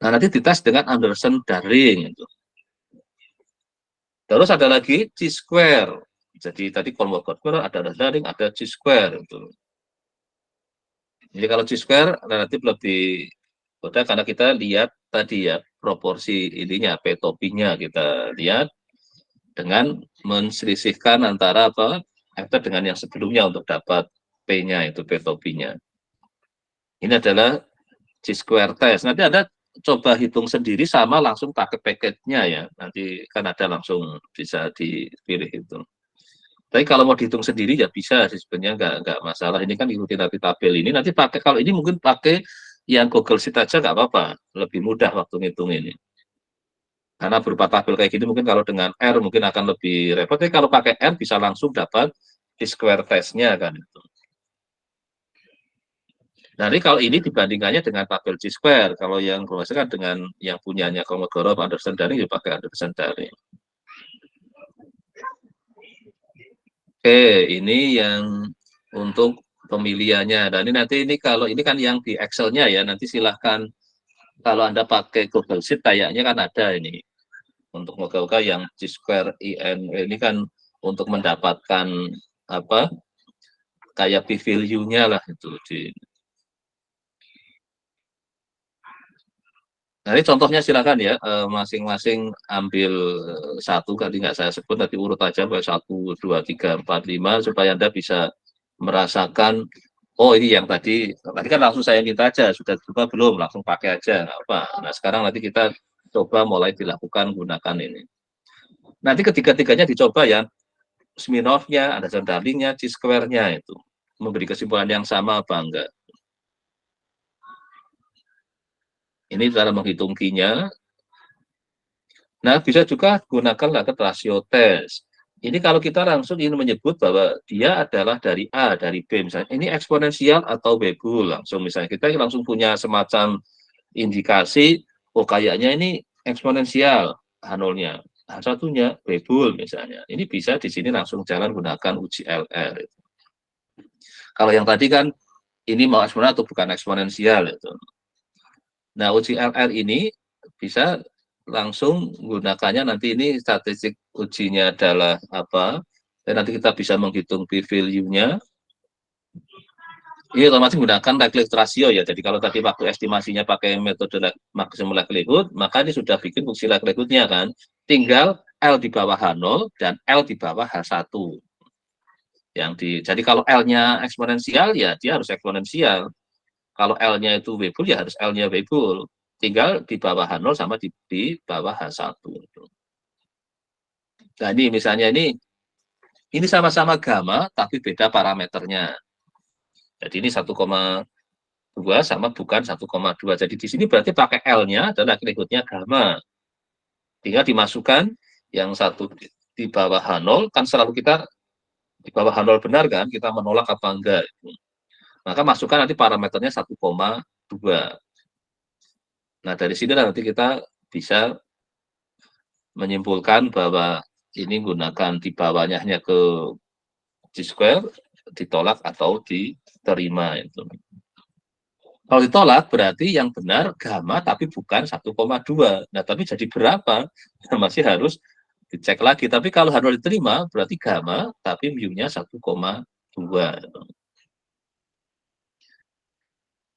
Nah, nanti dites dengan Anderson-Darling itu. Terus ada lagi chi-square. Jadi tadi Kolmogorov ada Darling, ada chi-square itu. Jadi kalau chi-square relatif lebih mudah karena kita lihat tadi ya proporsi ininya, p-topinya kita lihat dengan menselisihkan antara apa F dengan yang sebelumnya untuk dapat P-nya itu p-topinya. Ini adalah chi-square test. Nanti ada coba hitung sendiri sama langsung pakai package-nya ya. Nanti kan ada langsung bisa dipilih itu. Tapi kalau mau dihitung sendiri ya bisa sih sebenarnya nggak masalah. Ini kan ikuti nanti tabel ini. Nanti pakai kalau ini mungkin pakai yang Google Sheet aja nggak apa-apa. Lebih mudah waktu ngitung ini. Karena berupa tabel kayak gini mungkin kalau dengan R mungkin akan lebih repot. Tapi kalau pakai R bisa langsung dapat T-square test-nya kan itu. Nanti kalau ini dibandingkannya dengan tabel T-square, kalau yang kan dengan yang punyanya Komodoro Anderson Daring ya pakai Anderson Daring. Oke, ini yang untuk pemilihannya. Dan ini kalau ini kan yang di Excel-nya ya, nanti silahkan kalau Anda pakai Google Sheet kayaknya kan ada ini. Untuk moga-moga yang T-square IN ini kan untuk mendapatkan apa kayak p-value-nya lah itu di. Nah, ini contohnya silakan ya, masing-masing ambil satu, kali nggak saya sebut, nanti urut aja, 1, 2, 3, 4, 5, supaya Anda bisa merasakan, oh ini yang tadi kan langsung saya minta aja, sudah coba belum, langsung pakai aja, nggak apa. Nah, sekarang nanti kita coba mulai dilakukan gunakan ini. Nanti ketiga-tiganya dicoba ya, Smirnov-nya, Anderson Darling-nya, T-square-nya itu, memberi kesimpulan yang sama apa enggak. Ini cara menghitung Q-nya. Nah, bisa juga gunakan Lagrange rasio test. Ini kalau kita langsung ingin menyebut bahwa dia adalah dari A, dari B, misalnya ini eksponensial atau Weibull, langsung misalnya kita langsung punya semacam indikasi, oh kayaknya ini eksponensial H0-nya, H1-nya Weibull misalnya. Ini bisa di sini langsung jalan gunakan uji LR. Kalau yang tadi kan ini mau eksponensial atau bukan eksponensial itu. Nah, uji LR ini bisa langsung gunakannya nanti ini statistik ujinya adalah apa, dan nanti kita bisa menghitung p-value-nya. Ini otomatis menggunakan likelihood ratio ya, jadi kalau tadi waktu estimasinya pakai metode maksimum likelihood, maka ini sudah bikin fungsi likelihood-nya kan, tinggal L di bawah H0 dan L di bawah H1. Jadi kalau L-nya eksponensial ya dia harus eksponensial. Kalau L-nya itu Weibull, ya harus L-nya Weibull. Tinggal di bawah H0 sama di bawah H1. Nah, ini misalnya ini sama-sama gamma, tapi beda parameternya. Jadi ini 1,2 sama bukan 1,2. Jadi di sini berarti pakai L-nya adalah likelihood-nya gamma. Tinggal dimasukkan yang satu di bawah H0, kan selalu kita di bawah H0 benar kan, kita menolak apa enggak. Maka masukkan nanti parameternya 1,2. Nah, dari sini nanti kita bisa menyimpulkan bahwa ini gunakan di bawahnya hanya ke T-square, ditolak atau diterima. Itu. Kalau ditolak berarti yang benar gamma tapi bukan 1,2. Nah, tapi jadi berapa? Masih harus dicek lagi. Tapi kalau harus diterima berarti gamma tapi mu-nya 1,2.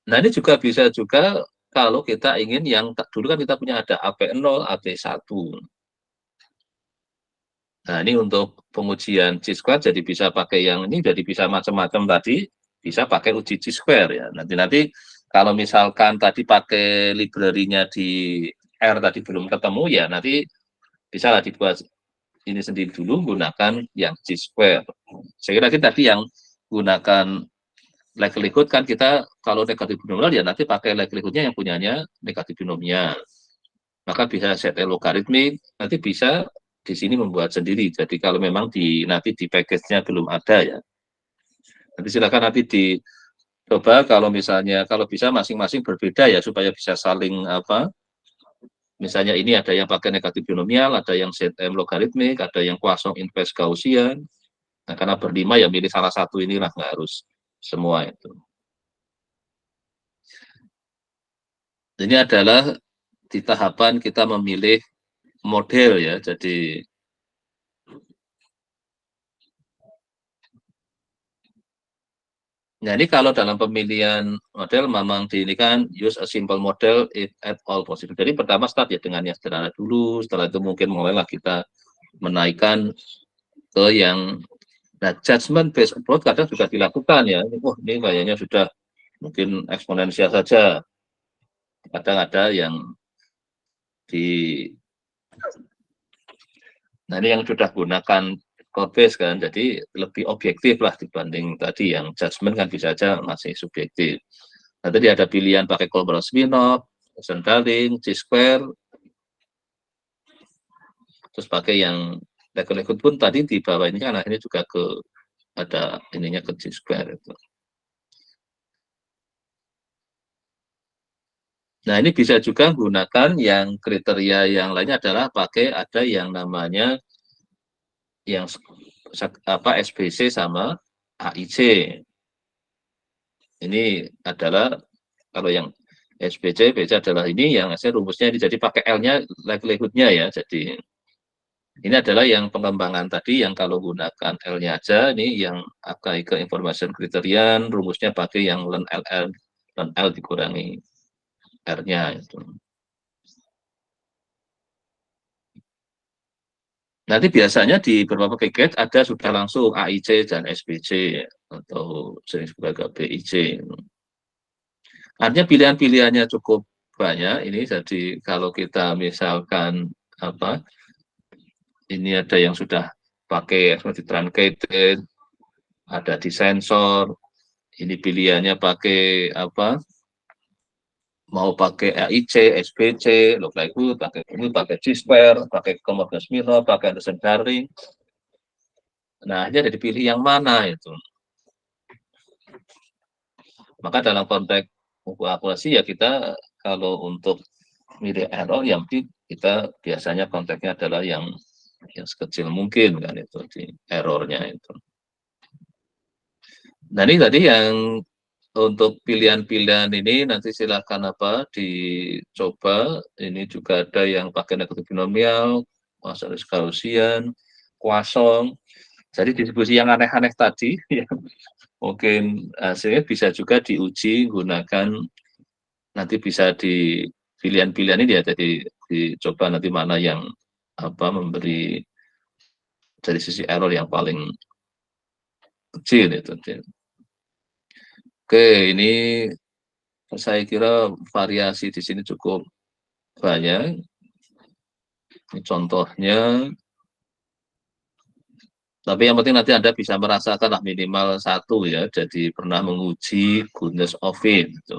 Nah, ini juga bisa juga kalau kita ingin yang dulu kan kita punya ada AP0, AP1. Nah, ini untuk pengujian Chi-square jadi bisa pakai yang ini, jadi bisa macam-macam tadi, bisa pakai uji Chi-square ya. Nanti kalau misalkan tadi pakai library-nya di R tadi belum ketemu ya, nanti bisa lah dibuat ini sendiri dulu gunakan yang Chi-square. Saya kira tadi yang gunakan likelihood kan kita kalau negatif binomial ya nanti pakai likelihood-nya yang punyanya negatif binomial. Maka bisa set logaritmik, nanti bisa di sini membuat sendiri. Jadi kalau memang nanti di package-nya belum ada ya. Nanti silakan nanti dicoba kalau misalnya kalau bisa masing-masing berbeda ya supaya bisa saling apa. Misalnya ini ada yang pakai negatif binomial, ada yang ZM logaritmik, ada yang Poisson inverse Gaussian. Nah, karena berlima ya milih salah satu inilah, nggak harus semua itu. Ini adalah di tahapan kita memilih model ya. Jadi nah ini kalau dalam pemilihan model memang ini kan use a simple model if at all possible. Jadi pertama start ya dengan yang sederhana dulu, setelah itu mungkin mulailah kita menaikkan ke yang judgment based approach kadang juga dilakukan ya. Wah, ini kayaknya sudah mungkin eksponensial saja. Kadang ada yang nah ini yang sudah gunakan code base kan, jadi lebih objektif lah dibanding tadi yang judgment kan bisa saja masih subjektif. Nah tadi ada pilihan pakai Kolmogorov Smirnov, Anderson Darling, Chi-square. Terus pakai yang likelihood pun tadi di bawah ini kan akhirnya juga ke ada ininya ke G-square itu. Nah, ini bisa juga gunakan yang kriteria yang lainnya adalah pakai ada yang namanya yang SBC sama AIC. Ini adalah kalau yang SBC adalah ini yang rumusnya ini jadi pakai L-nya likelihood-nya ya. Jadi ini adalah yang pengembangan tadi yang kalau gunakan L-nya aja, ini yang akan ke information criterion, rumusnya pakai yang ln L dikurangi R-nya itu. Nanti biasanya di beberapa package ada sudah langsung AIC dan SBC atau sebagai BIC. Artinya pilihan-pilihannya cukup banyak ini. Jadi kalau kita misalkan apa ini ada yang sudah pakai seperti truncated, ada di sensor, ini pilihannya pakai apa? Mau pakai AIC, SBC, log likelihood, pakai G-square, pakai Kolmogorov-Smirnov, pakai Anderson-Darling. Nah, ini ada dipilih yang mana itu. Maka dalam konteks akurasi ya kita kalau untuk milih error yang kita biasanya konteksnya adalah yang sekecil mungkin kan itu di errornya itu. Nah, ini tadi yang untuk pilihan-pilihan ini nanti silakan dicoba. Ini juga ada yang pakai negatif binomial, masalah Gaussian, Poisson. Jadi distribusi yang aneh-aneh tadi yang mungkin hasilnya bisa juga diuji gunakan nanti bisa di pilihan-pilihan ini ya. Jadi dicoba nanti mana yang memberi dari sisi error yang paling kecil itu. Oke, ini saya kira variasi di sini cukup banyak. Ini contohnya. Tapi yang penting nanti Anda bisa merasakan minimal satu ya. Jadi pernah menguji goodness of it. Gitu.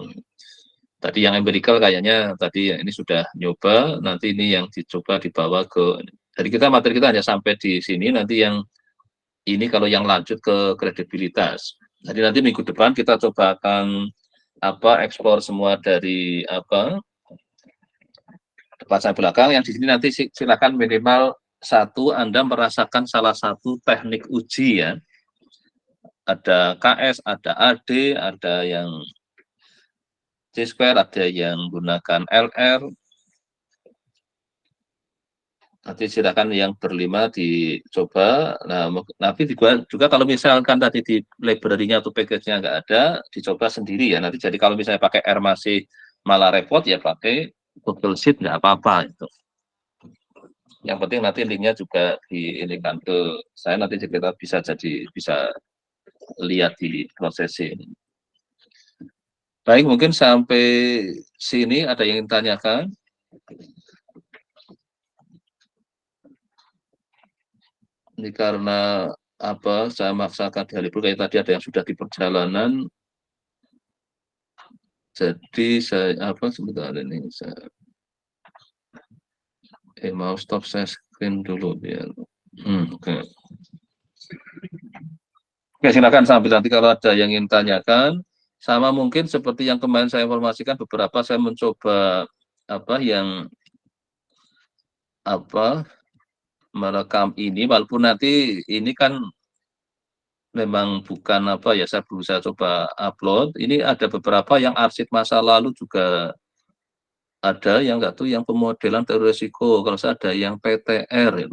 Tadi yang empirical kayaknya tadi ini sudah nyoba. Nanti ini yang dicoba dibawa ke. Jadi materi kita hanya sampai di sini. Nanti yang ini kalau yang lanjut ke kredibilitas. Jadi nanti minggu depan kita coba akan ekspor semua dari depan sampai belakang. Yang di sini nanti silakan minimal satu Anda merasakan salah satu teknik uji ya. Ada KS, ada AD, ada yang C-square, ada yang gunakan LR. Nanti silakan yang berlima dicoba. Nah, nanti juga kalau misalkan tadi di library-nya atau package-nya nggak ada, dicoba sendiri ya. Nanti jadi kalau misalnya pakai R masih malah repot, ya pakai Google Sheet nggak apa-apa itu. Yang penting nanti linknya juga diinikan ke saya, nanti kita bisa lihat di proses ini. Baik, mungkin sampai sini ada yang ingin tanyakan? Ini karena saya maksakan di libur kayak tadi ada yang sudah di perjalanan. Jadi saya sebentar ini saya mau stop saya screen dulu biar. Oke. Oke, silakan sambil nanti kalau ada yang ingin tanyakan. Sama mungkin seperti yang kemarin saya informasikan beberapa saya mencoba yang merekam ini, walaupun nanti ini kan memang bukan saya berusaha coba upload. Ini ada beberapa yang arsip masa lalu juga ada yang yang pemodelan teori risiko. Kalau saya ada yang PTR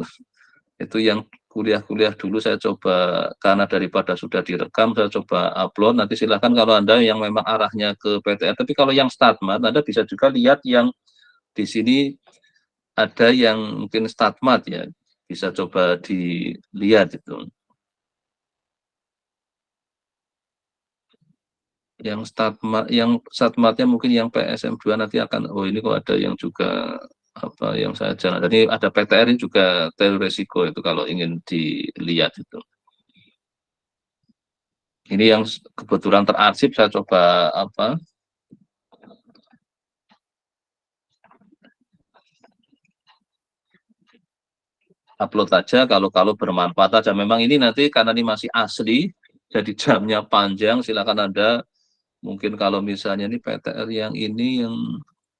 itu yang kuliah-kuliah dulu saya coba, karena daripada sudah direkam saya coba upload. Nanti silahkan kalau Anda yang memang arahnya ke PTR. Tapi kalau yang StatMat Anda bisa juga lihat yang di sini ada yang mungkin StatMat ya. Bisa coba dilihat itu. Yang StatMat-nya mungkin yang PSM2 nanti akan, ini kok ada yang juga yang saya jalan. Jadi ada PTR ini juga teori risiko itu kalau ingin dilihat itu. Ini yang kebetulan terarsip saya coba upload aja kalau bermanfaat aja. Memang ini nanti karena ini masih asli, jadi jamnya panjang. Silakan Anda mungkin kalau misalnya ini PTR yang ini yang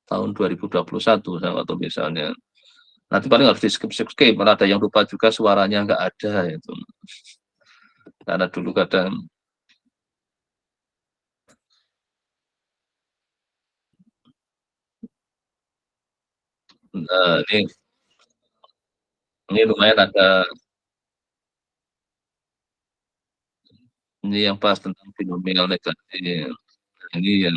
tahun 2021 atau misalnya nanti paling harus di skip, malah ada yang lupa juga suaranya nggak ada itu. Karena dulu kadang ini lumayan ada ini yang pas tentang binomial negatif. Ini yang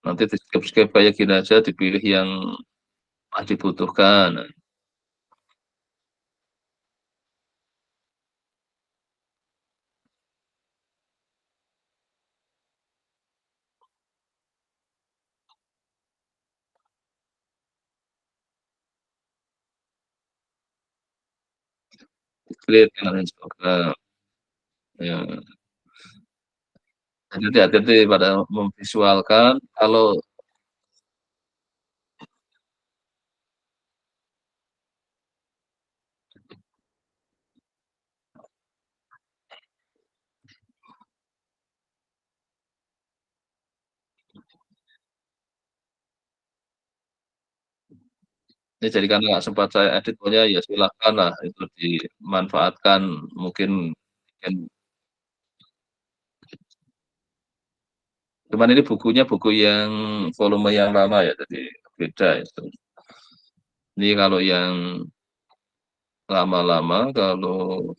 nanti di skip kayak gini aja, dipilih yang dibutuhkan. Clear dengan Instagram. Ya. Jadi hati-hati pada memvisualkan. Kalau ini jadi karena nggak sempat saya edit pokoknya ya silakan lah itu dimanfaatkan mungkin cuman ini bukunya buku yang volume yang lama ya, jadi beda itu. Ini kalau yang lama-lama, kalau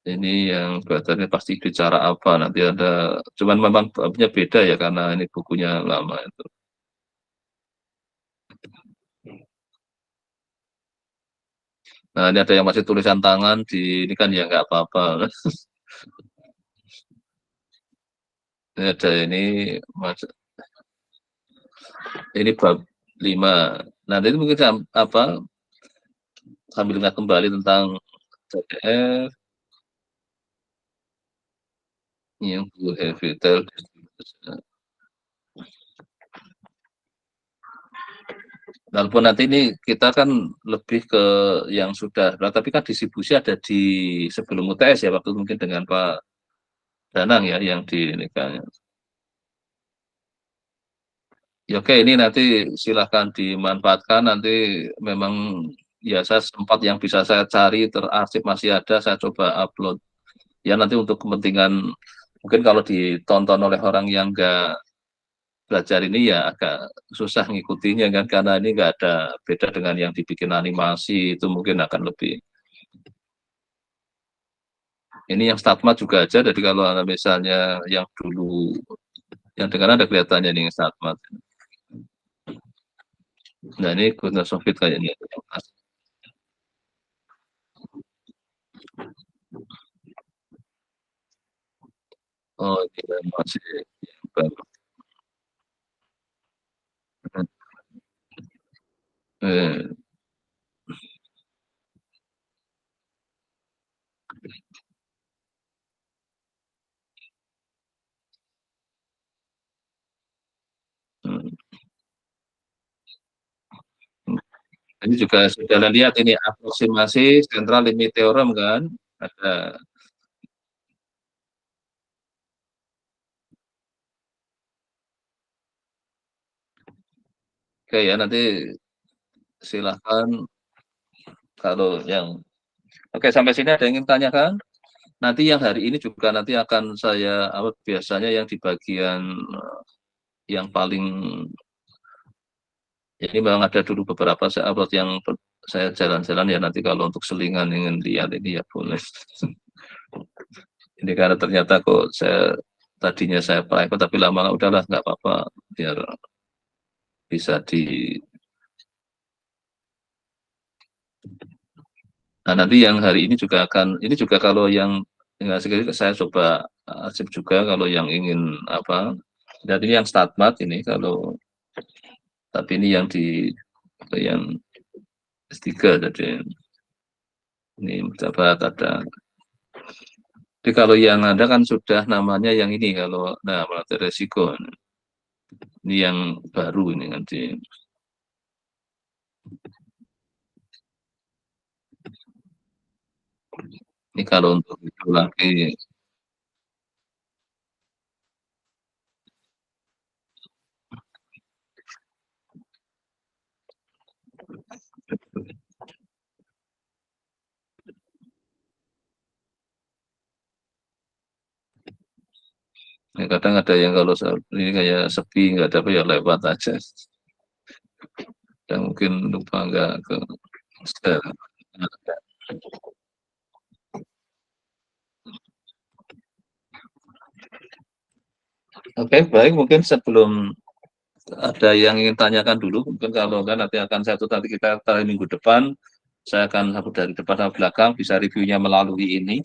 ini yang kelihatannya pasti bicara apa nanti ada, cuman memang babnya beda ya karena ini bukunya lama itu. Nah ini ada yang masih tulisan tangan di ini kan ya nggak apa-apa. Ini ada ini bab 5. Nah itu mungkin apa sambil ingat kembali tentang CDF yang heavy tail. Walaupun nanti ini kita kan lebih ke yang sudah, tapi kan distribusi ada di sebelum UTS ya, waktu mungkin dengan Pak Danang ya yang di nikahnya. Ya oke, ini nanti silahkan dimanfaatkan, nanti memang ya saya sempat yang bisa saya cari terarsip masih ada, saya coba upload. Ya nanti untuk kepentingan, mungkin kalau ditonton oleh orang yang nggak belajar ini ya agak susah ngikutinya kan, karena ini nggak ada beda dengan yang dibikin animasi, itu mungkin akan lebih. Ini yang Statmat juga aja, jadi kalau misalnya yang dulu, yang dengan ada kelihatannya nih Statmat. Nah ini Gunnar Sofit kayaknya. Oh ini masih yang baru. Eh, hmm. Ini juga sudah lihat ini aproksimasi central limit theorem kan, ada. Oke ya nanti silahkan kalau yang oke sampai sini ada yang ingin tanyakan. Nanti yang hari ini juga nanti akan saya biasanya yang di bagian yang paling ini memang ada dulu beberapa saya upload yang saya jalan-jalan ya, nanti kalau untuk selingan ingin lihat ini ya boleh. Ini karena ternyata kok tadinya saya private tapi lama udahlah nggak apa-apa biar bisa di. Nah nanti yang hari ini juga akan, ini juga kalau yang sekali saya coba arsip juga kalau yang ingin apa, dan ini yang Statmat ini kalau, tapi ini yang S3 jadi ini pejabat ada. Jadi kalau yang ada kan sudah namanya yang ini kalau materi resiko. Ini yang baru ini nanti. Ini kalau untuk itu lagi ya, kadang ada yang kalau ini kayak sepi nggak ada apa ya lewat aja. Dan mungkin lupa nggak ke share. Oke, baik. Mungkin sebelum ada yang ingin tanyakan dulu, mungkin kalau enggak nanti akan nanti kita minggu depan, saya akan dari depan sampai belakang, bisa reviewnya melalui ini,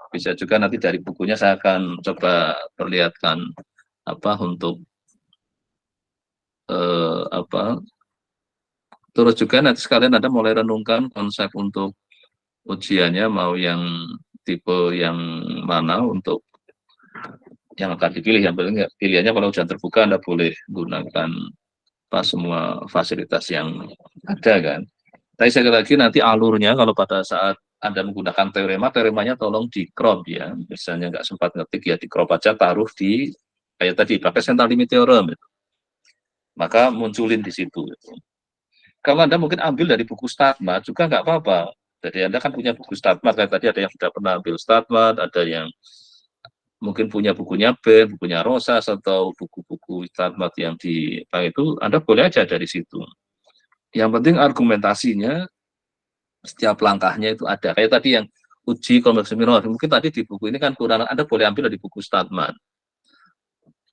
bisa juga nanti dari bukunya saya akan coba perlihatkan untuk terus juga nanti sekalian Anda mulai renungkan konsep untuk ujiannya, mau yang tipe yang mana untuk yang akan dipilih. Yang penting pilihannya kalau ujian terbuka Anda boleh gunakan semua fasilitas yang ada kan. Tapi sekali lagi nanti alurnya kalau pada saat Anda menggunakan teoremanya tolong di crop ya. Misalnya nggak sempat ngetik ya di crop aja, taruh di kayak tadi pakai central limit theorem gitu. Maka munculin di situ gitu. Kalau Anda mungkin ambil dari buku StatMat juga nggak apa-apa. Jadi Anda kan punya buku StatMat, kayak tadi ada yang sudah pernah ambil StatMat, ada yang mungkin punya bukunya Ben, bukunya Rosas, atau buku-buku StatMat yang itu Anda boleh aja dari situ. Yang penting argumentasinya, setiap langkahnya itu ada. Kayak tadi yang uji konveksi minor, mungkin tadi di buku ini kan kurang, Anda boleh ambil dari buku StatMat.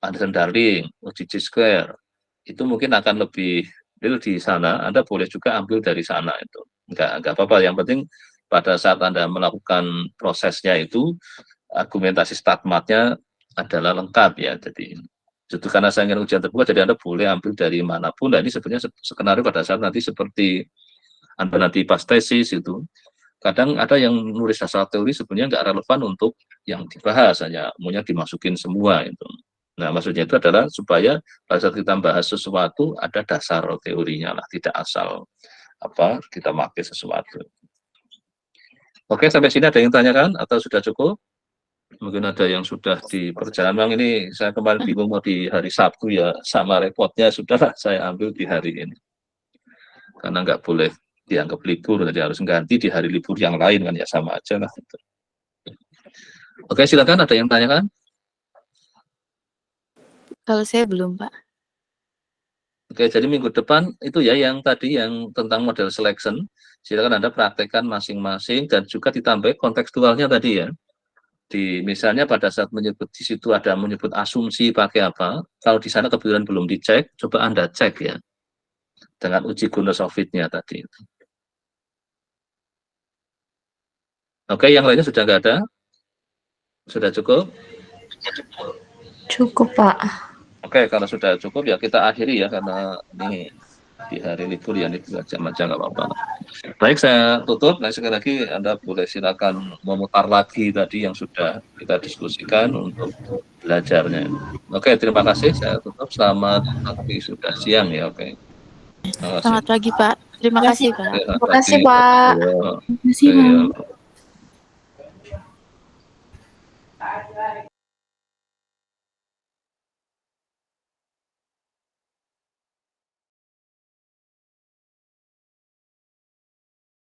Anderson Darling, uji Chi-square, itu mungkin akan lebih di sana, Anda boleh juga ambil dari sana itu. Enggak apa-apa, yang penting pada saat Anda melakukan prosesnya itu, argumentasi StatMat-nya adalah lengkap ya. Jadi itu karena saya ingin ujian terbuka, jadi Anda boleh ambil dari manapun. Nah ini sebenarnya skenario pada saat nanti seperti Anda nanti pas tesis itu, kadang ada yang nulis dasar teori sebenarnya nggak relevan untuk yang dibahas, hanya maunya dimasukin semua itu. Nah, maksudnya itu adalah supaya pada saat kita bahas sesuatu ada dasar teorinya lah, tidak asal kita pakai sesuatu. Oke, sampai sini ada yang tanyakan atau sudah cukup? Mungkin ada yang sudah di perjalanan. Memang ini saya kemarin bingung mau di hari Sabtu ya, sama repotnya sudahlah saya ambil di hari ini. Karena nggak boleh dianggap libur, jadi harus ganti di hari libur yang lain kan ya, sama aja lah. Oke, silakan ada yang tanyakan? Kalau saya belum, Pak. Oke, jadi minggu depan itu ya yang tadi yang tentang model selection, silakan Anda praktekkan masing-masing dan juga ditambah kontekstualnya tadi ya. Misalnya pada saat menyebut di situ ada menyebut asumsi pakai apa, kalau di sana kebetulan belum dicek, coba Anda cek ya dengan uji Gunners of Fit-nya tadi. Oke, yang lainnya sudah nggak ada? Sudah cukup? Cukup, Pak. Oke, kalau sudah cukup ya kita akhiri ya, karena ini di hari libur ya, ini 2 jam aja nggak apa-apa. Baik, saya tutup. Nah, sekali lagi Anda boleh silakan memutar lagi tadi yang sudah kita diskusikan untuk belajarnya. Oke, terima kasih. Saya tutup. Selamat pagi, sudah siang ya. Oke. Selamat pagi, Pak. Terima kasih, Pak. Terima kasih, Pak. Terima kasih, Pak.